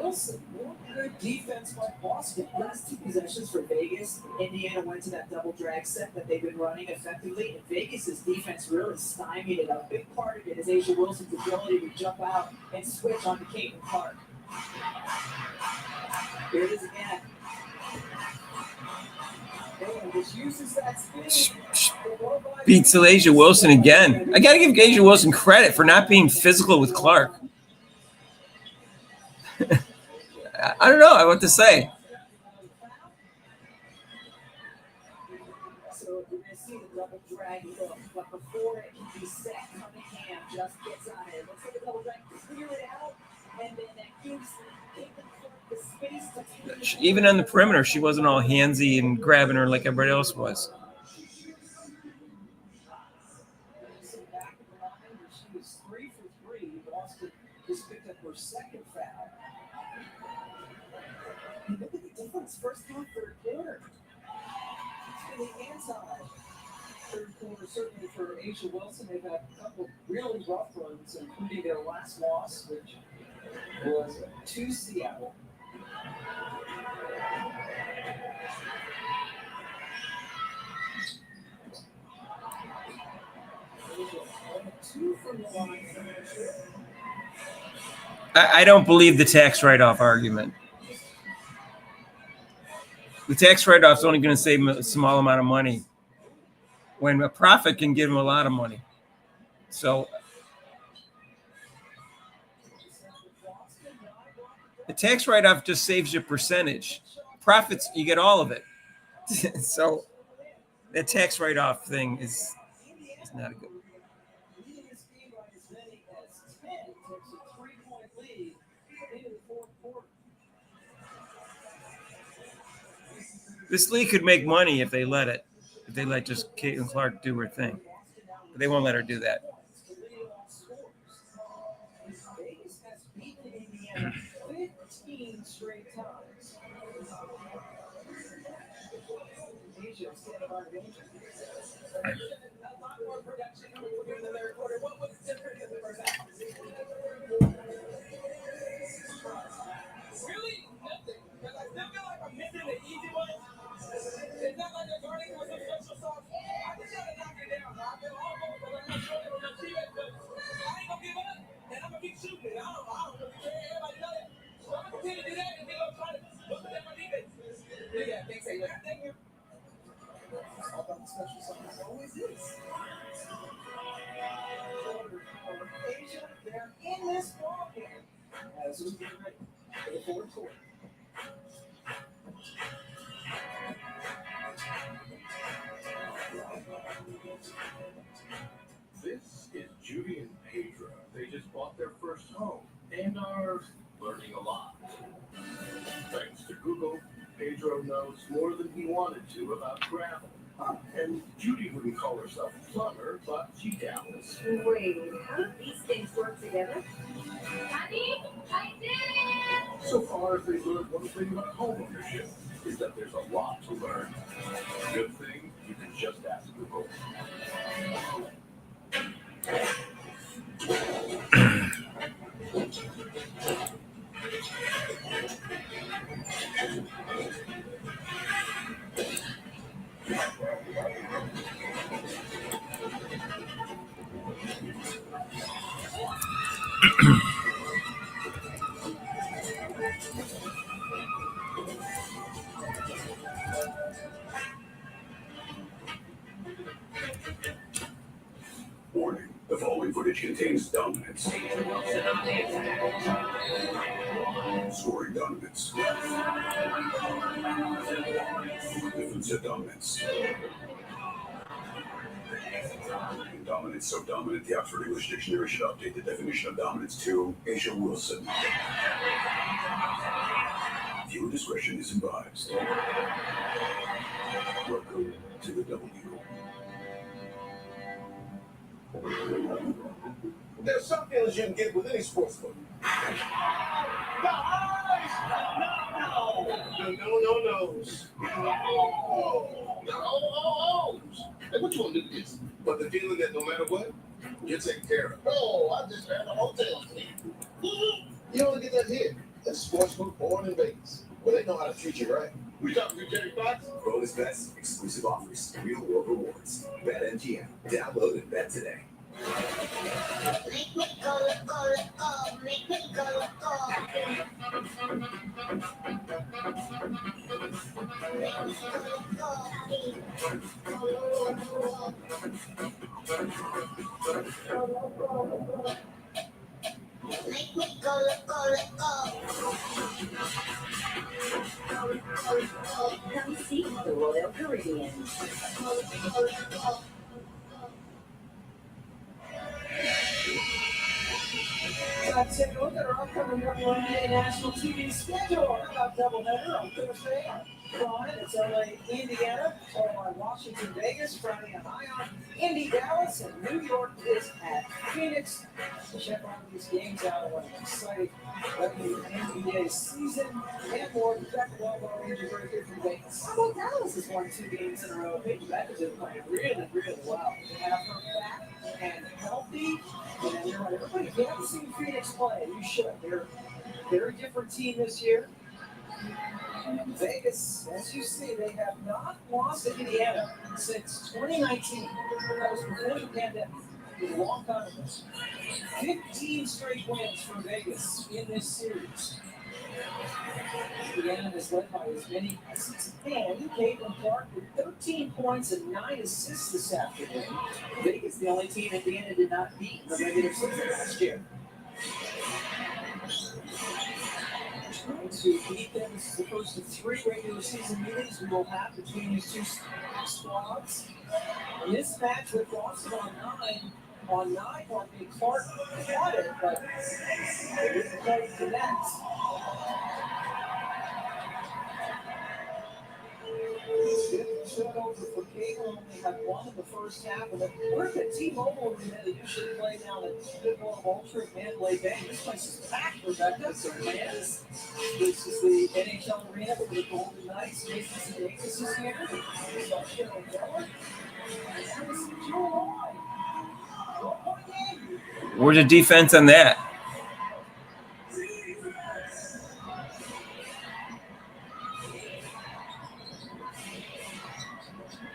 Wilson. More good defense by Boston. Last two possessions for Vegas. Indiana went to that double drag set that they've been running effectively, and Vegas' defense really stymied it. A big part of it is Asia Wilson's ability to jump out and switch onto Caitlin Clark. Here it is again. And just uses that speed. Beats Asia Wilson again. I got to give Asia Wilson credit for not being physical with Clark. I don't know what to say. So you're going to see the double drag look, but before it can be set, Cunningham just gets on it. Looks like a double drag, clear it out, and then that gives the space to Even on the perimeter, she wasn't all handsy and grabbing her like everybody else was. So back in the line where she was 3 for 3, Boston just picked up her second foul. And look at the difference, first half, third quarter. It's been the anti-third quarter, certainly for Asia Wilson. They've had a couple really rough runs, including their last loss, which was to Seattle. Asia, 2 from the line. I don't believe the tax write-off argument. The tax write-off is only going to save them a small amount of money when a profit can give them a lot of money. So the tax write-off just saves you a percentage. Profits, you get all of it. So the tax write-off thing is not a good. This league could make money if they let it. If they let just Caitlin Clark do her thing. But they won't let her do that. Vegas has beaten Indiana 15 straight times. Asia standing by Asia. A lot more production in the third quarter. What was different in the first half? Really? Nothing. Because I still feel like I'm missing the easy one. It's not like the garlic was some special sauce. I just gotta knock it down. I feel almost, but I'm not sure they were gonna see it. But I ain't gonna give up, and I'm gonna keep shooting. I don't really care. Everybody know that. So I'm gonna continue to do that, and then I'm trying to look at my defense. Yeah, thanks, Taylor. Thank you. All about the special sauce. Always is. Asia, they're in this ball game as we get ready for the fourth quarter. This is Judy and Pedro. They just bought their first home and are learning a lot. Thanks to Google, Pedro knows more than he wanted to about gravel. And Judy wouldn't call herself a plumber, but she dabbles. Wait, how do these things work together? Honey, I did it! So far, they've learned one thing about homeownership, is that there's a lot to learn. Good thing you can just ask Google. Warning, the following footage contains dominance. Scoring dominance. Defensive dominance. Dominance so dominant, the Oxford English Dictionary should update the definition of dominance to Asia Wilson. Viewer discretion is advised. Welcome to the W. There's some feelings you can get with any sportsbook. No-no-nos. Hey, what you want to do with this? But the feeling that no matter what, you're taken care of. Oh, I just had a hotel suite. You only get that here. A sportsbook born in Vegas, where they know how to treat you right. We talking to Jerry Fox? Bonus bets, exclusive offers, real world rewards. BetMGM. Download and bet today. Make me go, go, go. Make me go, go. Make me go, go, go. Come see the Royal Caribbean. Let's take a look at our upcoming WNBA national TV schedule. How about doubleheader on Thursday? Friday, it's LA, Indiana, on Washington, Vegas. Friday, a high on Indy, Dallas, and New York is at Phoenix. So check all these games out on an exciting WNBA season and more. Back to our region right here from Vegas. How about Dallas has won 2 games in a row? Paige Beckers has played really, really well. They have her back and healthy. And you're right, everybody, if you haven't seen Phoenix play, you should. They're a different team this year. And Vegas, as you see, they have not lost to Indiana since 2019. That was before the pandemic. It was a long time ago. 15 straight wins for Vegas in this series. Indiana is led by as many as 10. Caitlin Clark with 13 points and 9 assists this afternoon. Vegas, the only team Indiana did not beat in the regular season last year. Trying to beat them. This is the first of 3 regular season meetings we will have between these two squads. In this match with Boston on 9, Clark fought it, but it didn't quite connect. Turnover for Caitlin, only had 1 in the first half, and we're at T-Mobile Arena. They usually play down at Goodwill Ultra Mandalay Bay. This place is packed, Rebecca. So, man, this is the NHL arena for the Golden Knights. Mason Davis is here. Where's the defense on that?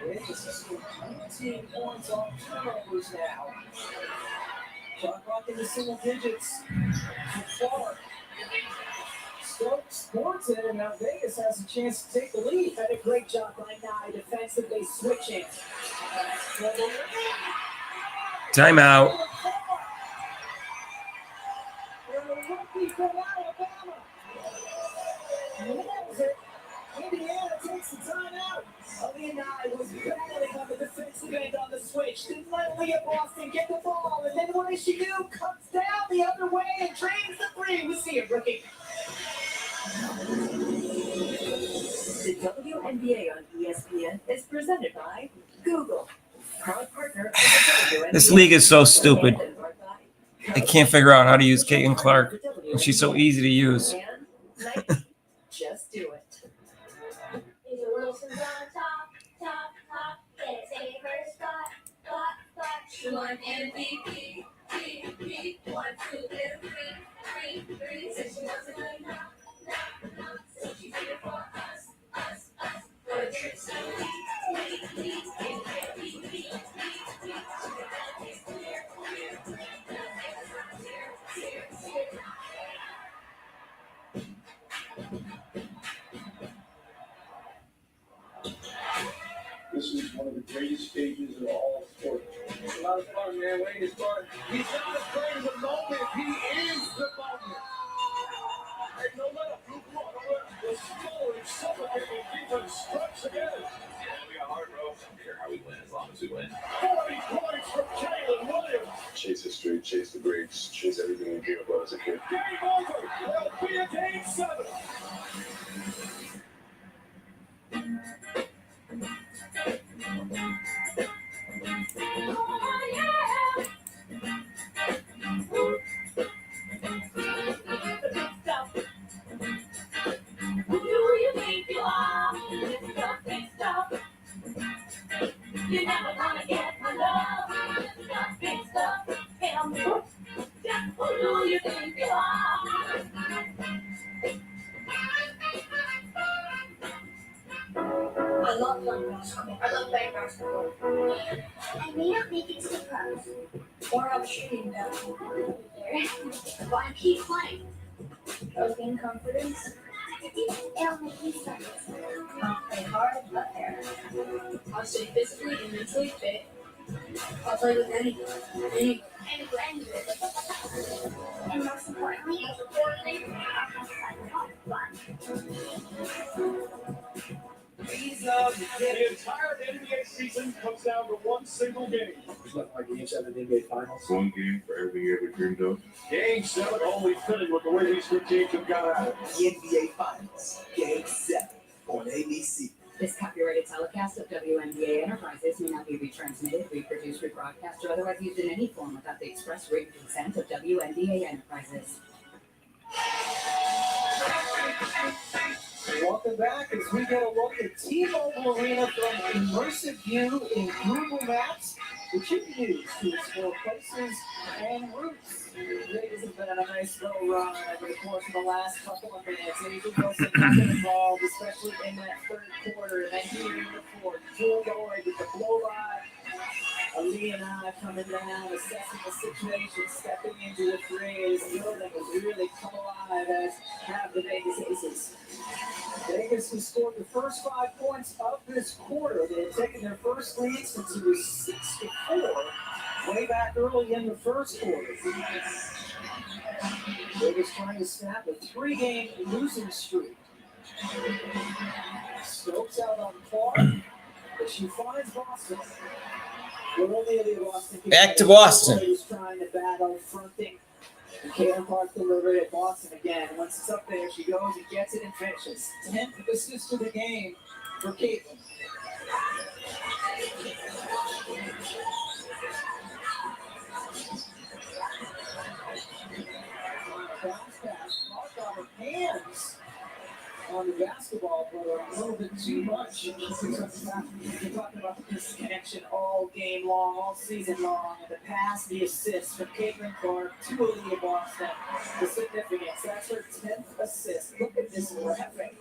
Vegas has scored 19 points off turnovers now. Shot clock in the single digits. Clark. Stokes sports it, and now Vegas has a chance to take the lead. Had a great job by Nye defensively switching. Timeout. Indiana takes the timeout. Aaliyah Nye was battling on the defensive end on the switch. Didn't let Leah Boston get the ball. And then what does she do? Comes down the other way and drains the 3. We see it, rookie. The WNBA on ESPN is presented by Google. Proud partner of the WNBA. This league is so stupid. I can't figure out how to use Caitlin Clark, and she's so easy to use. Just do it. Wilson's on top, get a safer spot. She won MVP, 1, 2, 3. Said she wasn't enough. So she's here for us. For a trip, so we. This is one of the greatest stages of all sports. It's a lot of fun, man. Wayne is fun. He's not afraid of the moment. He is the moment. Hey, no matter who brought the score and suffocating defense strikes again. Yeah, we got hard, bro. I don't care how we win as long as we win. 40 peanut butter as a kid. Game over. It'll be a game 7. Oh, yeah. Who do you think you are? Mr. Big Stuff. You're never gonna get my love. Mr. Big Stuff. Tell me, just who do you think you are? I love playing basketball. I love playing basketball. I may not make it to the pros, Or I'm shooting down. but I keep playing. I'll gain confidence. It'll make me stronger. I'll play hard, but fair. I'll stay physically and mentally fit. I'll play with anyone. And when and most importantly, I'll have fun. The entire NBA season comes down to one single game. There's nothing like Game 7 NBA Finals. One game for everything you ever dreamed of. Game 7 only fitting with the way these two teams have got at it. The NBA Finals, Game 7 on ABC. This copyrighted telecast of WNBA Enterprises may not be retransmitted, reproduced, rebroadcast, or otherwise used in any form without the express written consent of WNBA Enterprises. Welcome back as we get a look at T-Mobile Arena from immersive view in Google Maps, which you can use to explore places and routes. Vegas has been on a nice little run over the course of the last couple of minutes. Angel Wilson has been involved, especially in that third quarter. And then here in the fourth, Jewel Lloyd with the blow-by. Ali and I coming down, assessing the situation, stepping into the fray. This building has really come alive, as have the Vegas Aces. Vegas, who scored the first 5 points of this quarter, they had taken their first lead since it was 6-4, way back early in the first quarter. Vegas trying to snap a 3-game losing streak. Stokes out on Clark, but she finds Boston. Back to Boston. Was trying to battle, fronting. And Caitlin Clark delivered at Boston again. Once it's up there, she goes and gets it and finishes. 10th assist of the game for Caitlin. Bounce pass. Clark got her hands on the basketball, but a little bit too much. We're talking about the disconnection all game long, all season long, and the pass, the assist from Caitlin Clark to Aaliyah Boston. The significance, that's her 10th assist. Look at this graphic.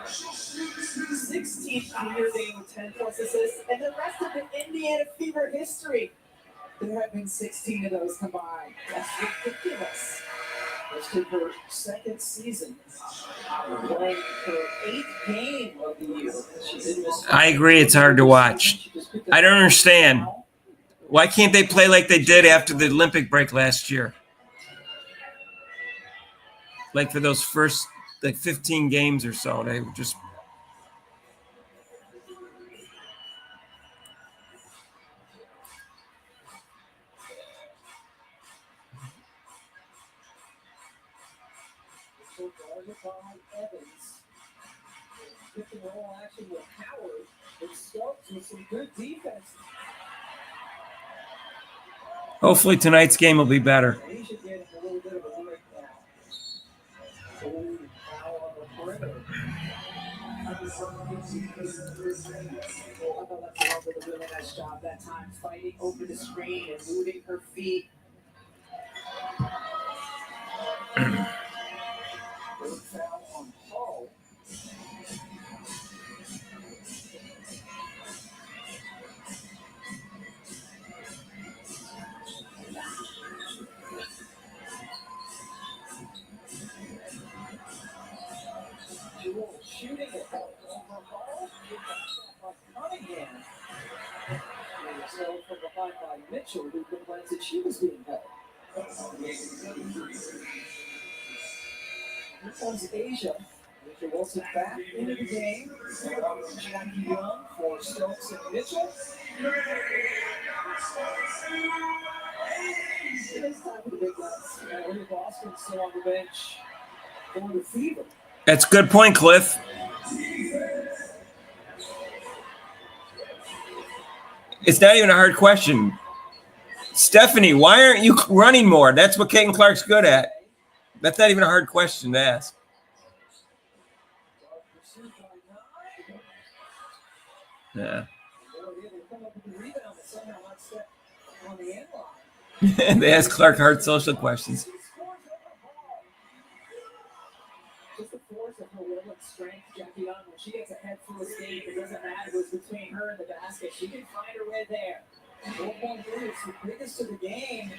16th career game with 10-plus assists, and the rest of the Indiana Fever history. There have been 16 of those combined. That's ridiculous. This is her second season, playing her 8th game of the year. She did miss. I agree. It's hard to watch. I don't understand. Why can't they play like they did after the Olympic break last year? Like for those first 15 games or so, they were just. Evans. Pick and roll action with Howard. It starts with some good defense. Hopefully tonight's game will be better. Asia getting a little bit of a break now. Oh, foul on the perimeter. Lefty did a really nice job that time, fighting over the screen and moving her feet. Third foul on Paul. Jewel shooting it over Hall. By Cunningham. It was held from behind by Mitchell, who complains that she was being held. Here comes Asia. Mitchell Wilson back into the game. Jackie Young for Stokes and Mitchell. It is time for the big guns. Look at Boston still on the bench for the Fever. That's a good point, Cliff. It's not even a hard question. Stephanie, why aren't you running more? That's what Caitlin Clark's good at. That's not even a hard question to ask. Yeah. They ask Clark hard social questions. Just the force of her will and strength, Jackie Young, when she gets a head full of steam, it doesn't matter what's between her and the basket. She can find her way there. 4-point lead, the biggest of the game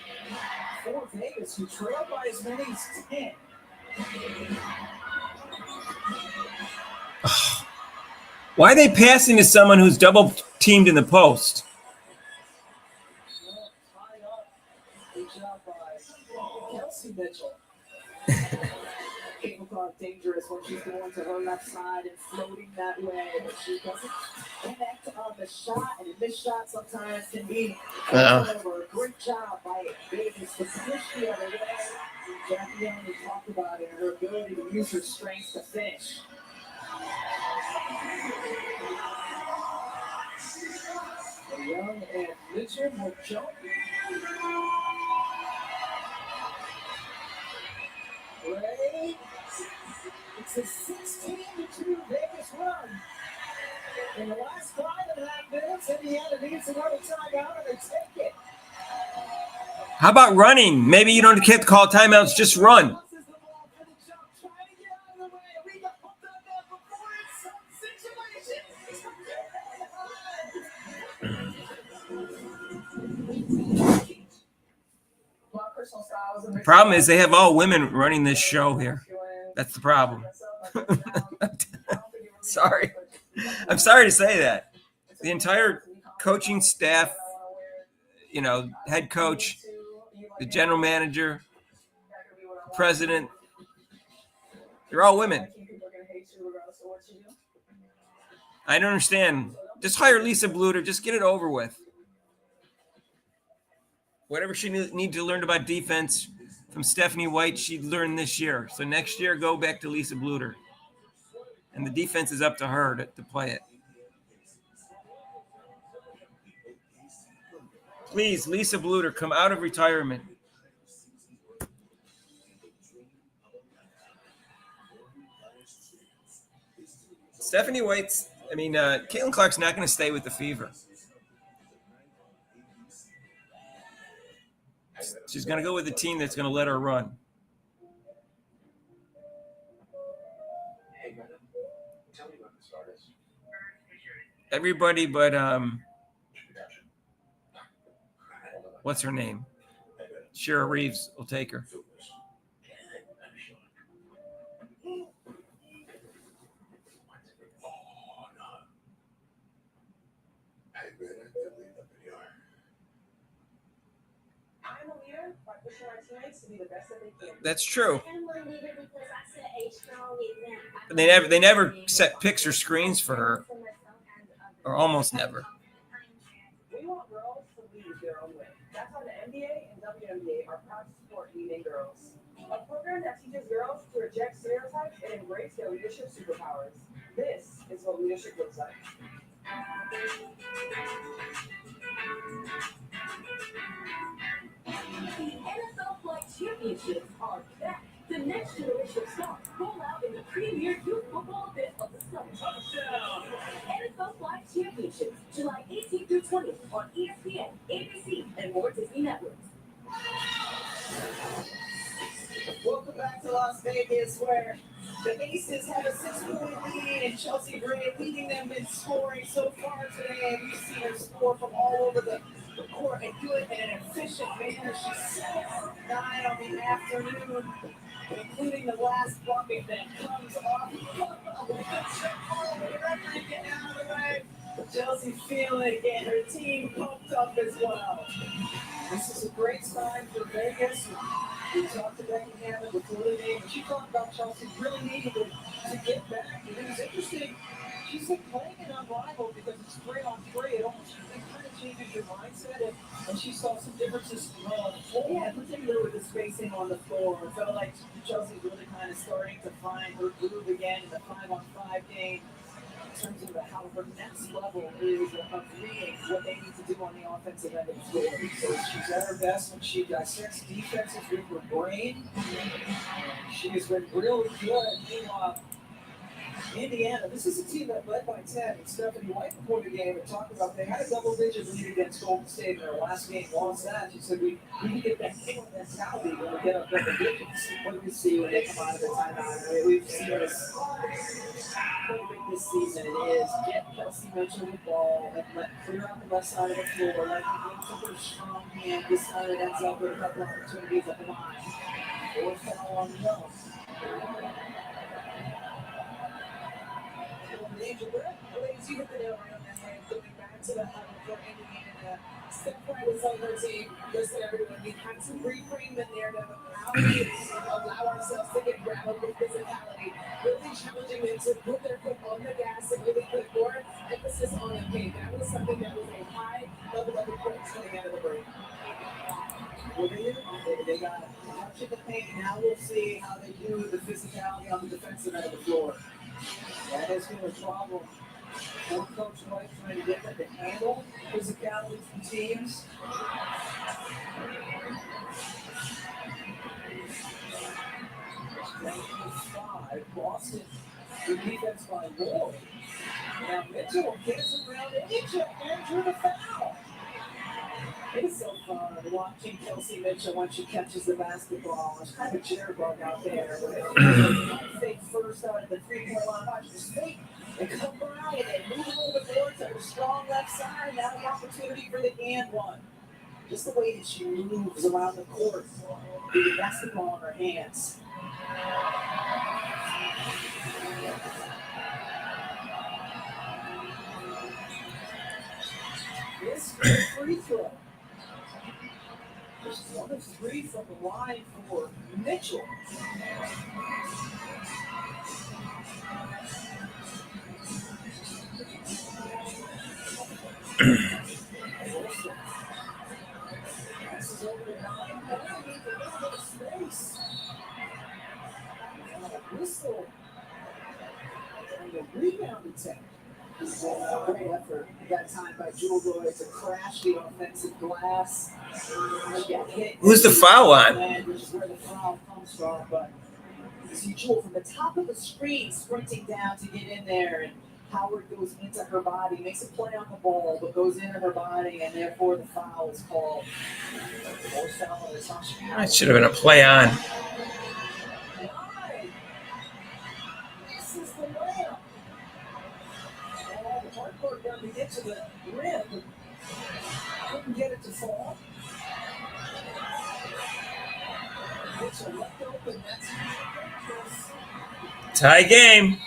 for Vegas, who trailed by as many as 10. Why are they passing to someone who's double teamed in the post? Tied up. Good job by Kelsey Mitchell. Caitlin Clark dangerous when she's going to her left side and floating that way, but she doesn't connect on the shot, and a missed shot sometimes can be over. Great job by Vegas to push the other way. Jackie Young, we talked about it, her ability to use her strengths to finish. Young and Mitchell will jump. Ray. It's a 16-2 Vegas run. In the last 5.5 minutes, Indiana needs another timeout, and they take it. How about running? Maybe you don't have to call timeouts, just run. The problem is they have all women running this show here. That's the problem. Sorry. I'm sorry to say that. The entire coaching staff, head coach, the general manager, president, they're all women. I don't understand. Just hire Lisa Bluter. Just get it over with. Whatever she needs to learn about defense from Stephanie White, she learned this year. So next year, go back to Lisa Bluter. And the defense is up to her to play it. Please, Lisa Bluter, come out of retirement. Stephanie White's, Caitlin Clark's not going to stay with the Fever. She's going to go with a team that's going to let her run. Everybody but what's her name? Shara Reeves will take her. That's true. But they never set picks or screens for her, or almost never. We want girls to lead their own way. That's why the NBA and WNBA are proud to support Leading Girls, a program that teaches girls to reject stereotypes and embrace their leadership superpowers. This is what leadership looks like. The NFL Flight Championships are back. The next generation of stars roll out in the premier youth football event of the summer. Touchdown! NFL Flight Championships, July 18th through 20th on ESPN, ABC, and more Disney networks. Welcome back to Las Vegas, where the Aces have a 6-point lead, and Chelsea Gray leading them in scoring so far today. And we've seen her score from all over the court and do it in an efficient manner. She's 7-9 on the afternoon, including the last bucket that comes off. Get out of the way. Chelsea feeling it, and her team pumped up as well. This is a great sign for Vegas. We talked to Becky Hammond before the game, and she talked about Chelsea really needing to get back. And it was interesting. She said playing it unrivaled because it's 3-on-3. It kind of changes your mindset. And And she saw some differences on the floor. Yeah, particularly with the spacing on the floor. It felt like Chelsea's really kind of starting to find her groove again in the 5-on-5 game. In terms of how her next level is of reading what they need to do on the offensive end of the floor. So she's at her best when she dissects defenses with her brain. She has been really good. Meanwhile, Indiana, this is a team that led by 10. And Stephanie White before the game had talked about they had a double-digit lead against Golden State in their last game, lost that. She said, we need to get that kill mentality when we get up double digits. What do we see when they come out of the timeout? I mean, we've seen this quite a bit this season. It is get Kelsey Mitchell the ball and let clear out the left side of the floor, let him get to her strong hand. This side ends up with a couple opportunities at the line. Or foul on the own. Major break. Ladies, you hit the nail right on the head. Going back to the huddle for Indiana. Steph Curry was on her team. Listen, everyone, we have to reframe the narrative of how we allow ourselves to get grappled with physicality. Really challenging them to put their foot on the gas and really put more emphasis on the paint. That was something that was a high level of importance coming out of the break. Well, they got much of the paint. Now we'll see how they do the physicality on the defensive end of the floor. That has been a problem for Coach White trying to get them to handle physicality from teams. Five, Boston, the defense by Ward. Now Mitchell gets around Mitchell and drew the foul. It's so fun watching Kelsey Mitchell when she catches the basketball. It's kind of a jitterbug out there. Fake first out of the 3-point line. Watch this fake and come by and then move a little bit more to her strong left side. Now the opportunity for the and one. Just the way that she moves around the court with the basketball in her hands. This free throw. Just 1 of 3 from the line for Mitchell. Passes over to 9. Now needs a little bit of space. Whistle. And a rebound attempt. Great effort that time by Jewel Roy to crash the offensive glass. Who's the foul on? Which is where the foul comes from, but you see Jewel from the top of the screen sprinting down to get in there, and Howard goes into her body, makes a play on the ball, but goes into her body, and therefore the foul is called. That should have been a play on. This is the layup. The hard court down to get to the rim. Couldn't get it to fall. Mitchell left open. Tie game.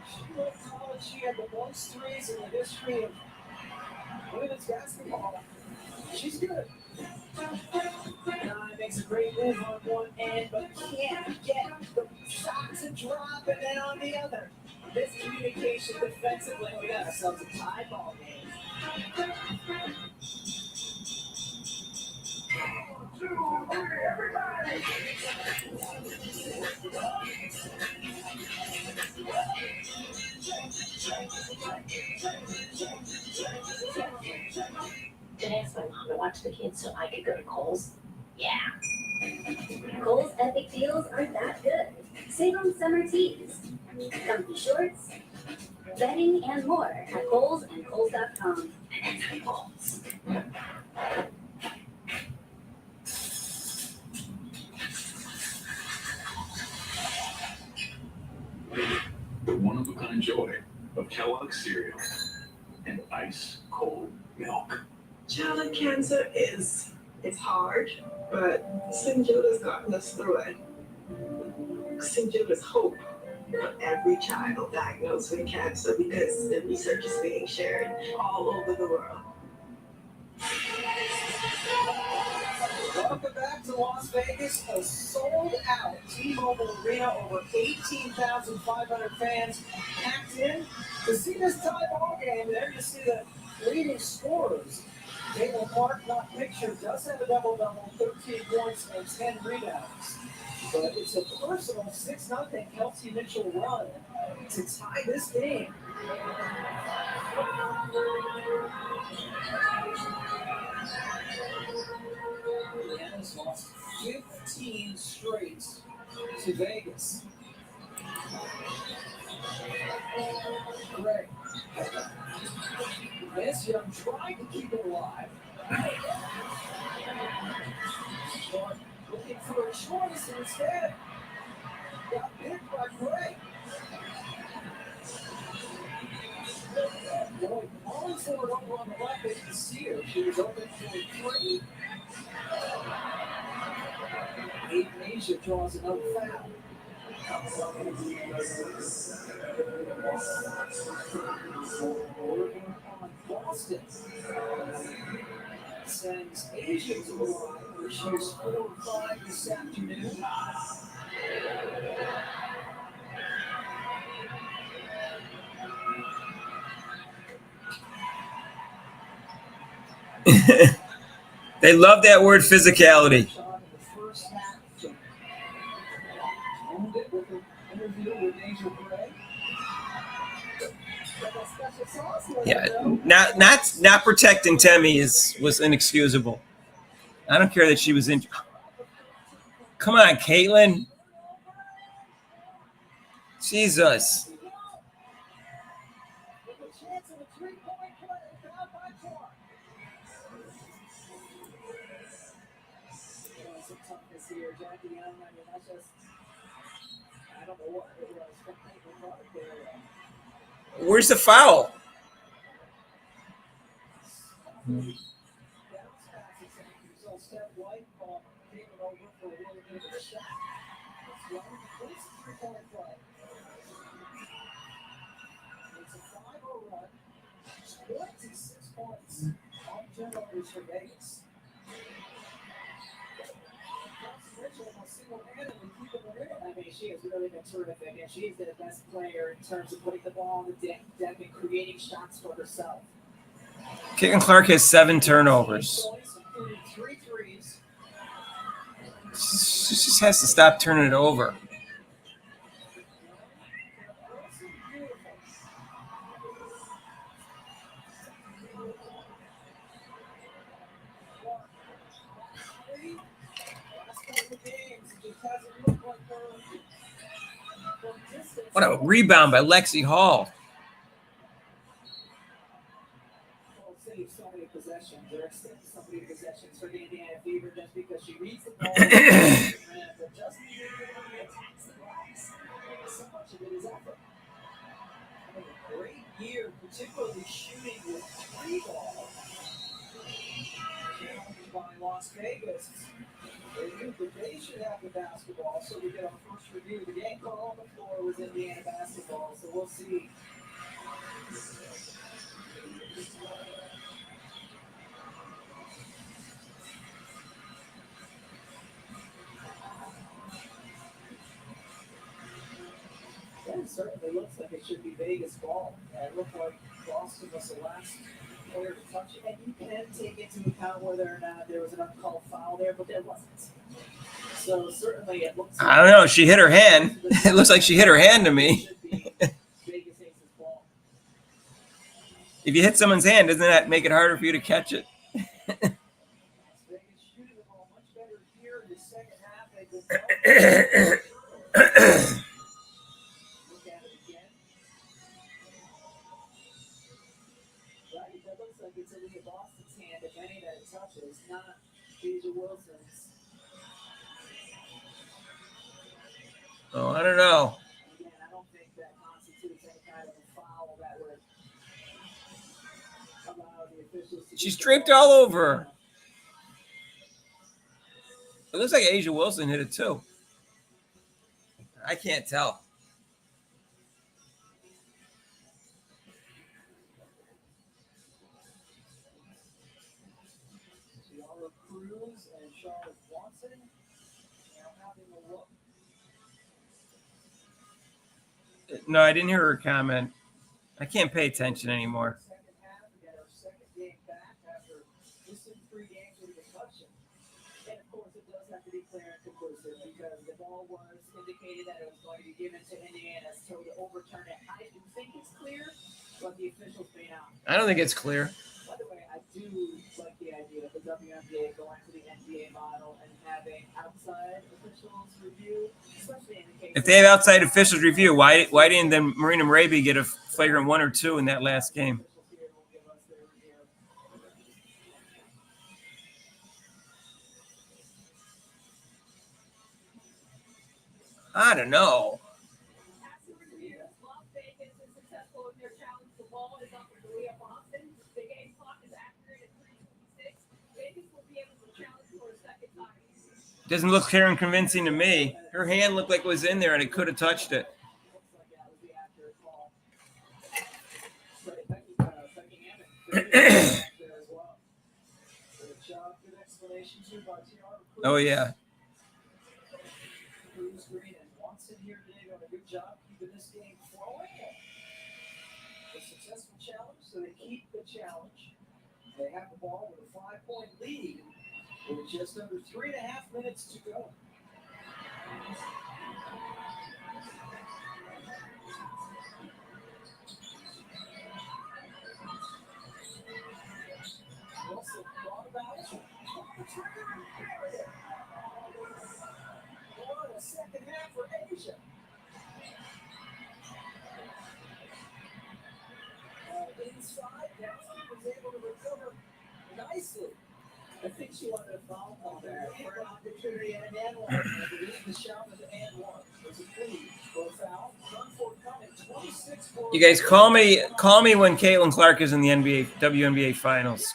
She went to college. She had the most threes in the history of women's basketball. She's good. Makes a great move on one end, but can't get the shot to drop, and then on the other. Miscommunication defensively. We got ourselves a tie ball game. 1, 2, 3, everybody! Did I ask my mom to watch the kids so I could go to Kohl's? Yeah. Kohl's epic deals aren't that good. Save on summer tees, comfy shorts, bedding, and more at Kohl's and Kohl's.com. And that's Kohl's. The one-of-a-kind joy of Kellogg's cereal and ice cold milk. Childhood cancer it's hard, but St. Jude has gotten us through it. St. Jude is hope for every child diagnosed with cancer because the research is being shared all over the world. Welcome back to Las Vegas, a sold-out T-Mobile Arena. Over 18,500 fans packed in to see this tie ball game. There you see the leading scorers. Caitlin Clark, not pictured, does have a double-double, 13 points and 10 rebounds. But it's a personal 6-0 Kelsey Mitchell run to tie this game. Indiana's lost 15 straight to Vegas. Greg. Miss Young tried to keep it alive. But looking for a choice and instead got picked by Greg. Boy, calling for it over on the left, they can see her. She was open for 3. Aiden Asia draws another foul. Working on Boston. Sends Asia to the line where she was 4-5 this afternoon. They love that word physicality. Yeah, not protecting Temmie was inexcusable. I don't care that she was injured. Come on, Caitlin. Jesus. Where's the foul? It's a 5-0 run. 26 points on turnovers for Vegas. I mean, she has really been terrific, and she's the best player in terms of putting the ball on the deck and creating shots for herself. Caitlin Clark has 7 turnovers. She just has to stop turning it over. What a rebound by Lexi Hall. So many possessions. They're extending so many possessions for the Indiana Fever just because she reads the ball. But just attacks the glass. So much of it is effort. Having a great year, particularly shooting with 3 ball. Challenged by Las Vegas. They knew that they should have the basketball, so we get our first review of the game. Call on the floor was Indiana basketball, so we'll see. It certainly looks like it should be Vegas ball. It looked like Boston was the last player to touch it. And you can take into account whether or not there was an uncalled foul there, but there wasn't. So certainly it looks like I don't know. She hit her hand. It looks like she hit her hand to me. If you hit someone's hand, doesn't that make it harder for you to catch it? Vegas shooting the ball much better here in the second half. They've been that looks like it's in Boston's hand, if any that it touches, not Asia Wilson's. Oh, I don't know. Again, I don't think that constitutes any kind of a foul that would allow the officials to. She's draped all over her. It looks like Asia Wilson hit it too. I can't tell. Cruz and Charlotte Watson now having a look. No, I didn't hear her comment. I can't pay attention anymore. Second half, we got our second clear and conclusive because the ball was indicated that it was going to be given to Indiana, so to overturn it, I do think it's clear, but the officials may not. I don't think it's clear. By the way, I do like the idea of the WNBA going to the NBA model and having outside officials review, especially in the case. If they have outside officials review, why didn't then Marina Raby get a flagrant 1 or 2 in that last game? I don't know. Las Vegas is successful in their challenge. The ball is up for Leah Boston. The game clock is accurate at 3:26. Vegas will be able to challenge for a second time. Doesn't look clear and convincing to me. Her hand looked like it was in there and it could have touched it. Oh, yeah. Cruz Green and Watson here today doing a good job keeping this game flowing. A successful challenge, so they keep the challenge. They have the ball with a 5-point lead with just under 3.5 minutes to go. Wilson thought about it. What a second half for Asia. Inside, Gatsby was able to recover nicely. I think she wanted a foul on there for an opportunity and an and one. I believe the shot was an and one. It was a plea for a foul. Unforthcoming. 26 for. You guys call me when Caitlin Clark is in the WNBA finals.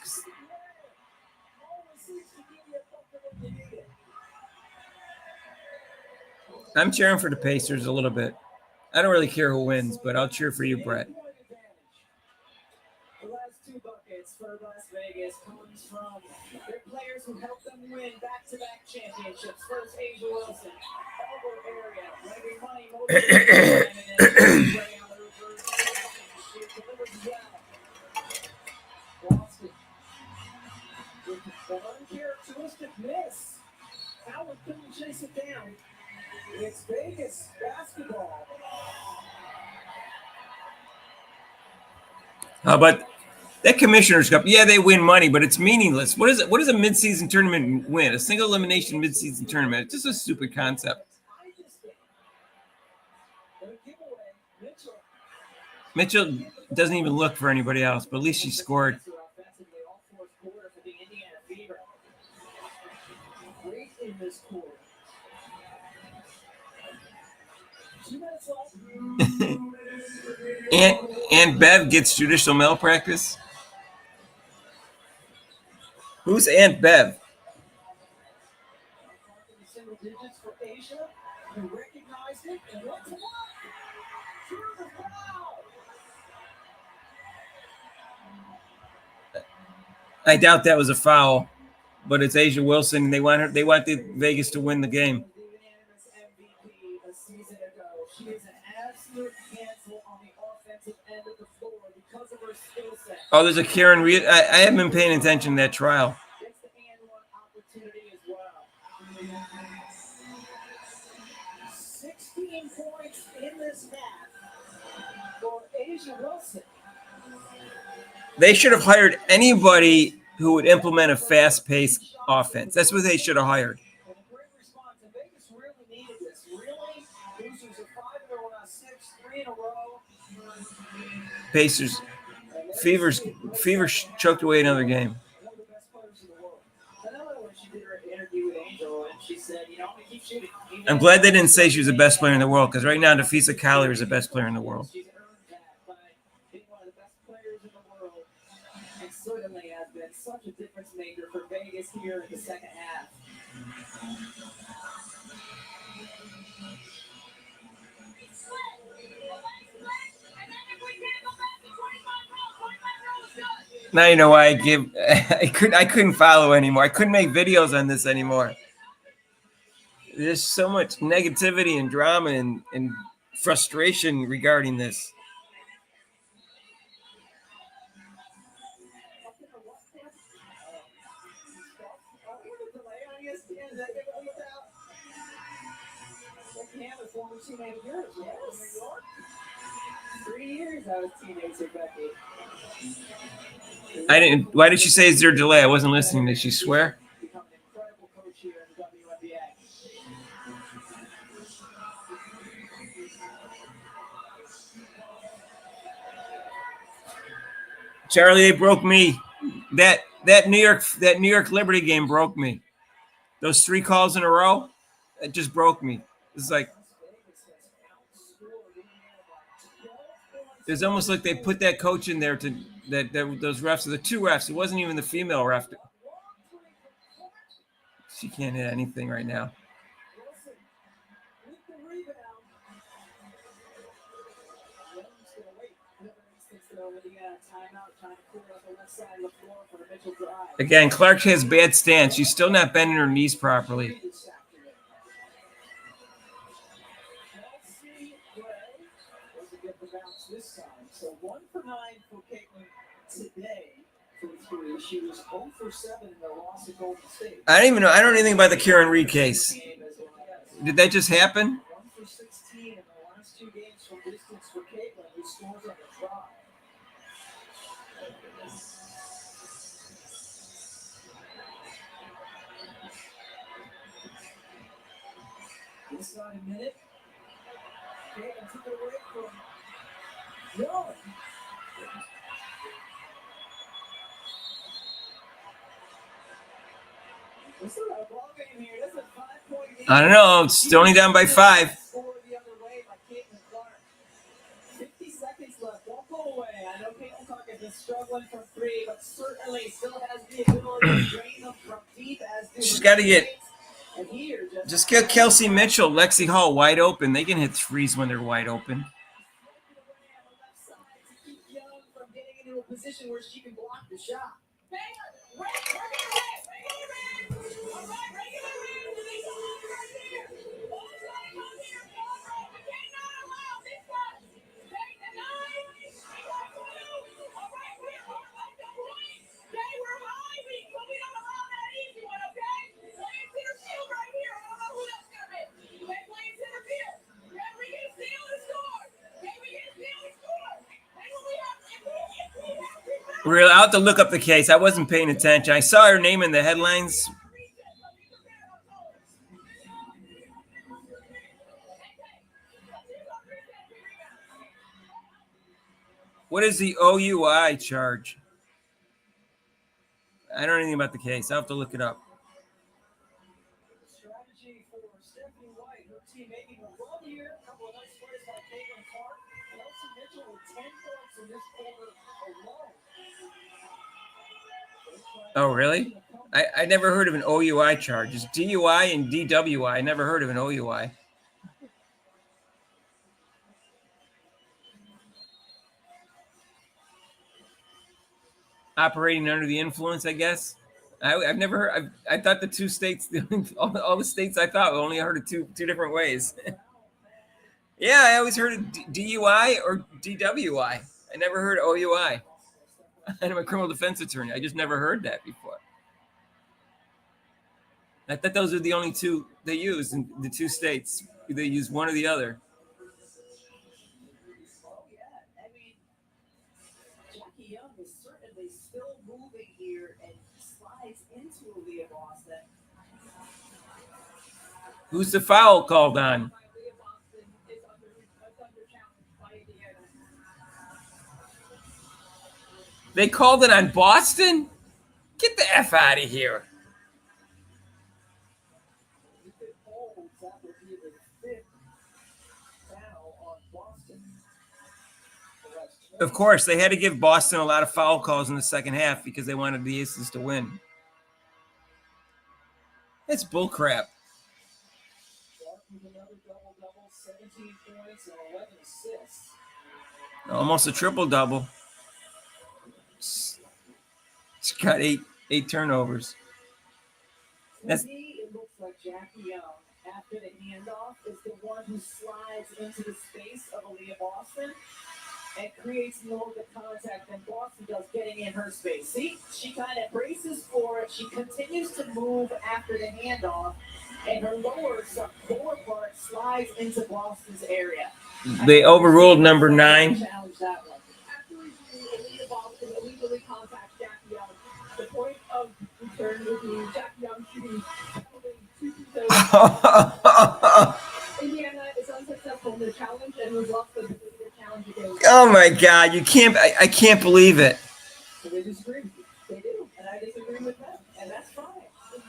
I'm cheering for the Pacers a little bit. I don't really care who wins, but I'll cheer for you, Brett. The last 2 buckets for Las Vegas comes from their players who helped them win back-to-back championships. First, Asia Wilson, elbow area, bringing money, motivation, and then she delivers well. Boston with an uncharacteristic miss. Allen couldn't chase it down. It's Vegas basketball. How about that Commissioner's Cup? Yeah, they win money, but it's meaningless. What is it? What does a midseason tournament win? A single elimination midseason tournament. It's just a stupid concept. Mitchell doesn't even look for anybody else, but at least she scored. Great in this quarter. 2 minutes left. Aunt Bev gets judicial malpractice. Who's Aunt Bev? Single digits for Asia, who recognized it and went to work. Through the foul. I doubt that was a foul, but it's Asia Wilson, and they want the Vegas to win the game. The unanimous MVP a season ago. She is an absolute handful on the offensive end of the floor because of her skill set. Oh, there's a Karen Reed. I haven't been paying attention to that trial. Gets the and one opportunity as well. 16 points in this half for Asia Wilson. They should have hired anybody who would implement a fast-paced offense. That's what they should have hired. And a great response. And Vegas really needed this. Really? Losers are 5 in a row, 6, 3 in a row. Pacers, Fever choked away another game. One of the best players in the world. Another one, she did her interview with Angel, and she said, I'm going to keep shooting. I'm glad they didn't say she was the best player in the world, because right now, Nafisa Collier is the best player in the world. She's earned that by being one of the best players in the world. And certainly has been such a difference maker for Vegas here in the second half. Now you know why I couldn't follow anymore. I couldn't make videos on this anymore. There's so much negativity and drama and frustration regarding this. former teammate of yours, right? From New York? 3 years I was teammates with Becky. I didn't. Why did she say is there a delay? I wasn't listening. Did she swear? Become an incredible coach here in the WNBA. Charlie, they broke me. That New York Liberty game broke me. Those 3 calls in a row, it just broke me. It's like it's almost like they put that coach in there to that those refs are the 2 refs. It wasn't even the female ref. She can't hit anything right now. With the rebound. Williams gonna wait. Thinks they're already timeout, trying to clear up the left side of the floor for the Mitchell drive. Again, Clark has bad stance. She's still not bending her knees properly. Kelsey Gray doesn't get the bounce this time. So 1 for 9 for Caitlin today for 3. She was 0 for 7 in the loss at Golden State. I don't even know. I don't know anything about the Kieran Reed case. Did that just happen? 1 for 16 in the last 2 games from distance for Caitlin, who scores on the try. Inside a minute. Caitlin took it away from Young. This is a ball game here. This is a 5-point game. I don't know. It's only down by 5. Score the other way by Caitlin Clark. 50 seconds left. Don't go away. I know Caitlin Clark has been struggling from 3, but certainly still has the ability to drain them from deep as do She's her got to get. teammates. And here, Just get Kelsey Mitchell, Lexi Hall wide open. They can hit 3s when they're wide open. Young from getting into a position where she can block the shot. Real, I'll have to look up the case. I wasn't paying attention. I saw her name in the headlines. What is the OUI charge? I don't know anything about the case. I'll have to look it up. Strategy for Stephanie White, her team making a run here. A couple of nice plays by Caitlin Clark. Kelsey Mitchell with 10 points in this quarter alone. Oh, really? I never heard of an OUI charge. It's DUI and DWI. I never heard of an OUI. Operating under the influence, I guess. I've never heard. I thought the 2 states, all the states I thought only heard it two different ways. Yeah, I always heard of DUI or DWI. I never heard OUI. I'm a criminal defense attorney. I just never heard that before. I thought those are the only 2 they use in the 2 states. They use one or the other. Oh, yeah. I mean, Jackie Young is certainly still moving here and slides into Aaliyah Boston. Who's the foul called on? They called it on Boston? Get the F out of here. If it holds, that would be the 5th foul on Boston. Of course, they had to give Boston a lot of foul calls in the second half because they wanted the Aces to win. It's bullcrap. Clark with another double-double, 17 points and 11 assists. Almost a triple-double. It's got eight turnovers. To me, it looks like Jackie Young, after the handoff, is the one who slides into the space of Aaliyah Boston and creates more of the contact than Boston does getting in her space. See, she kind of braces for it. She continues to move after the handoff and her lower part slides into Boston's area. They overruled number 9. Challenge that one. After review, Aaliyah Boston illegally contacts Jackie Young. The point of return will be Jackie Young shooting Indiana is unsuccessful in the challenge and was lost the challenge again. Oh my God! I can't believe it. So they disagree. They do, and I disagree with them, and that's fine.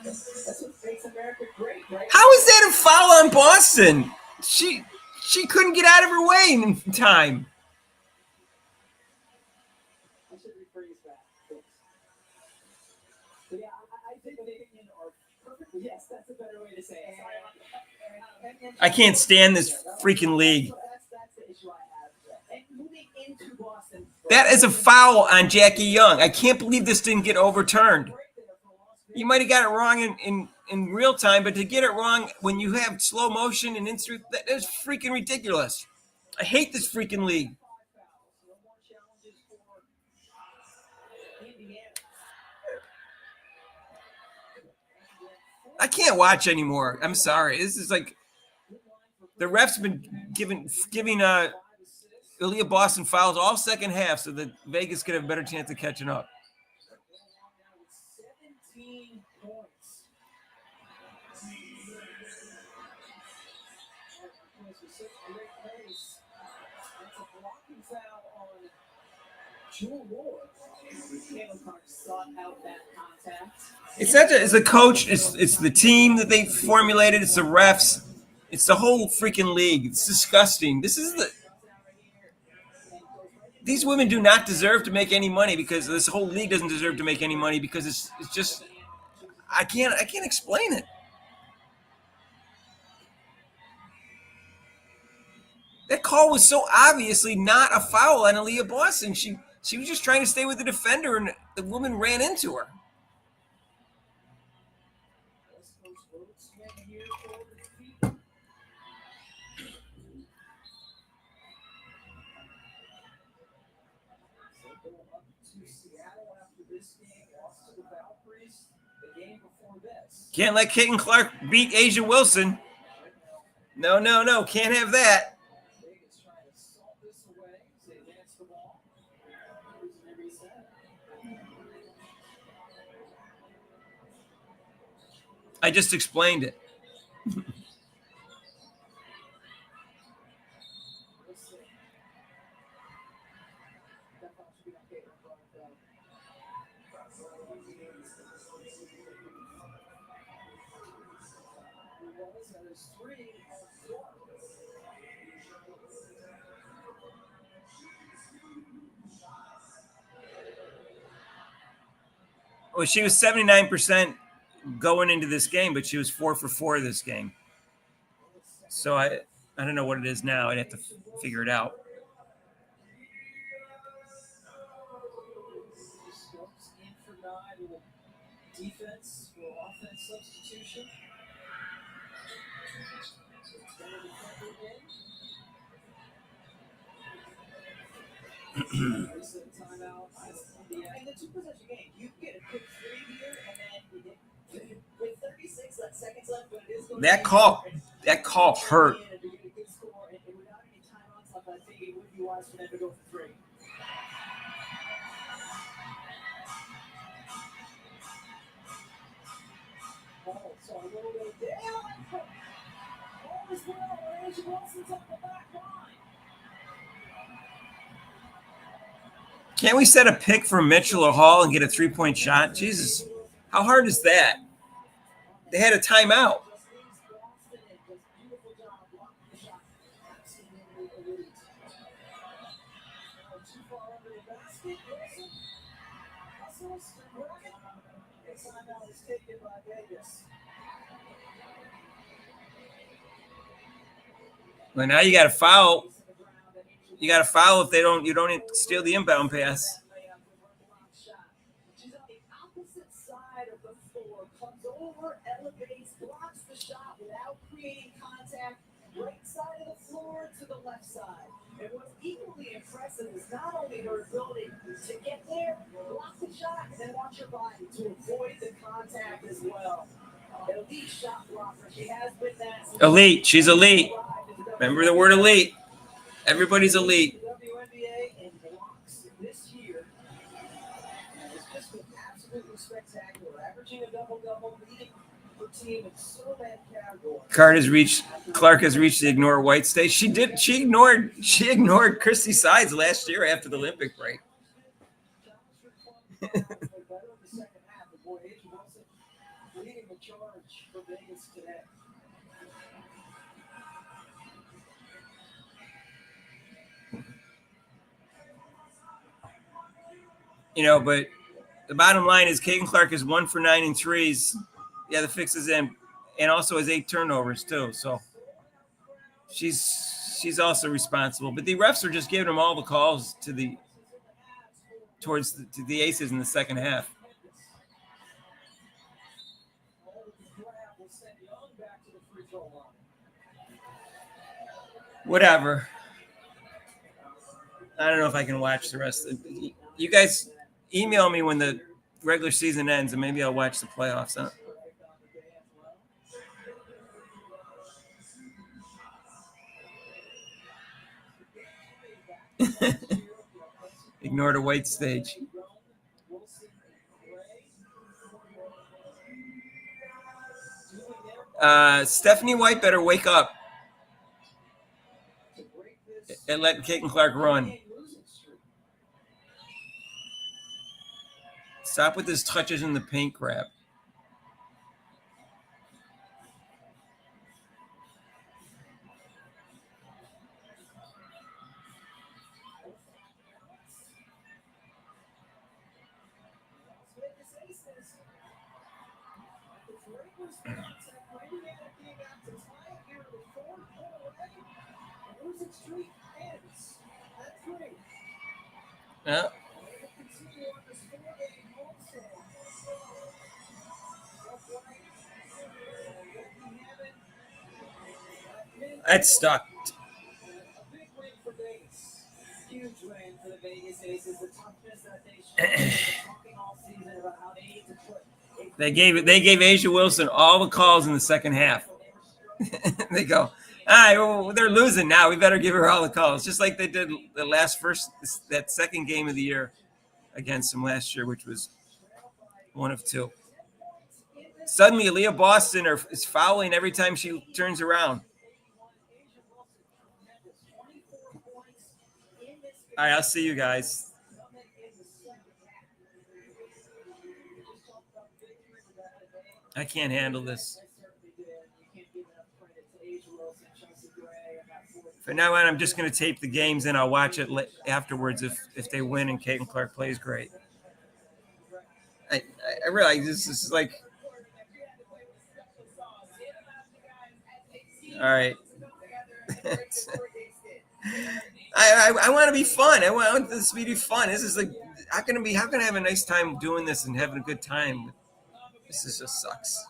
That's what makes America great, right? How is that a foul on Boston? She couldn't get out of her way in time. I should rephrase that. So yeah, I think they are perfectly. Yes, that's a better way to say it. I can't stand this freaking league. That's the issue I have. And moving into Boston. That is a foul on Jackie Young. I can't believe this didn't get overturned. You might have got it wrong in real time, but to get it wrong when you have slow motion and instant, that is freaking ridiculous. I hate this freaking league. I can't watch anymore. I'm sorry. This is like the refs been giving Aaliyah Boston fouls all second half so that Vegas could have a better chance of catching up. 17 points. That's a blocking foul on Jewel Ward. Caleb Clark sought out that contact. It's the coach. It's the team that they formulated. It's the refs. It's the whole freaking league. It's disgusting. These women do not deserve to make any money because this whole league doesn't deserve to make any money because it's just I can't explain it. That call was so obviously not a foul on Aaliyah Boston. She was just trying to stay with the defender, and the woman ran into her. Can't let Caitlin Clark beat Asia Wilson. No. Can't have that. I just explained it. Well, she was 79% going into this game, but she was 4 for 4 this game. So I don't know what it is now. I'd have to figure it out. Defense for offense substitution. Timeout. In the 2-possession game, you get a quick 3 here, and then with 36 seconds left, but it is going that call hurt. And without any timeouts left, I think it would be wise for them to go for 3. Oh, so a little bit of down. Ball is well. Asia Wilson's up the back line. Can't we set a pick for Mitchell or Hall and get a 3-point shot? Jesus, how hard is that? They had a timeout. Well, now you got to foul. You got to foul if you don't steal the inbound pass. She's on the opposite side of the floor, comes over, elevates, blocks the shot without creating contact, right side of the floor to the left side. And what's equally impressive is not only her ability to get there, block the shot, and then watch her body to avoid the contact as well. elite shot blocker. She has been that. Elite. She's elite. Remember the word elite. Everybody's elite. WNBA in blocks this year has just been absolutely spectacular, averaging a double-double, leading her team in so many categories. Clark has reached the ignore white stage. She ignored Christy Sides last year after the Olympic break. Leading the charge for Vegas today. But the bottom line is Caitlin Clark is 1 for 9 in threes. Yeah, the fix is in, and also has 8 turnovers too. So she's also responsible. But the refs are just giving them all the calls to the Aces in the second half. Whatever. I don't know if I can watch the rest of it. You guys email me when the regular season ends, and maybe I'll watch the playoffs. Huh? Ignore the white stage. Stephanie White better wake up and let Caitlin Clark run. Stop with this touches in the paint crap. Yeah. That's stuck. Huge win for the Vegas Aces. The toughness that they showed talking all season about how they need to put. They gave Asia Wilson all the calls in the second half. They go, all right, well, they're losing now. We better give her all the calls, just like they did that second game of the year against them last year, which was 1 of 2. Suddenly, Aaliyah Boston is fouling every time she turns around. All right, I'll see you guys. I can't handle this. From now on, I'm just going to tape the games and I'll watch it afterwards if they win and Caitlin Clark plays great. I realize this is like... All right. I want to be fun. I want this to be fun. This is like, how can I have a nice time doing this and having a good time? This just sucks.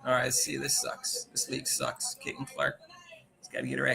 All right, see, this sucks. This league sucks. Caitlin Clark has got to get her act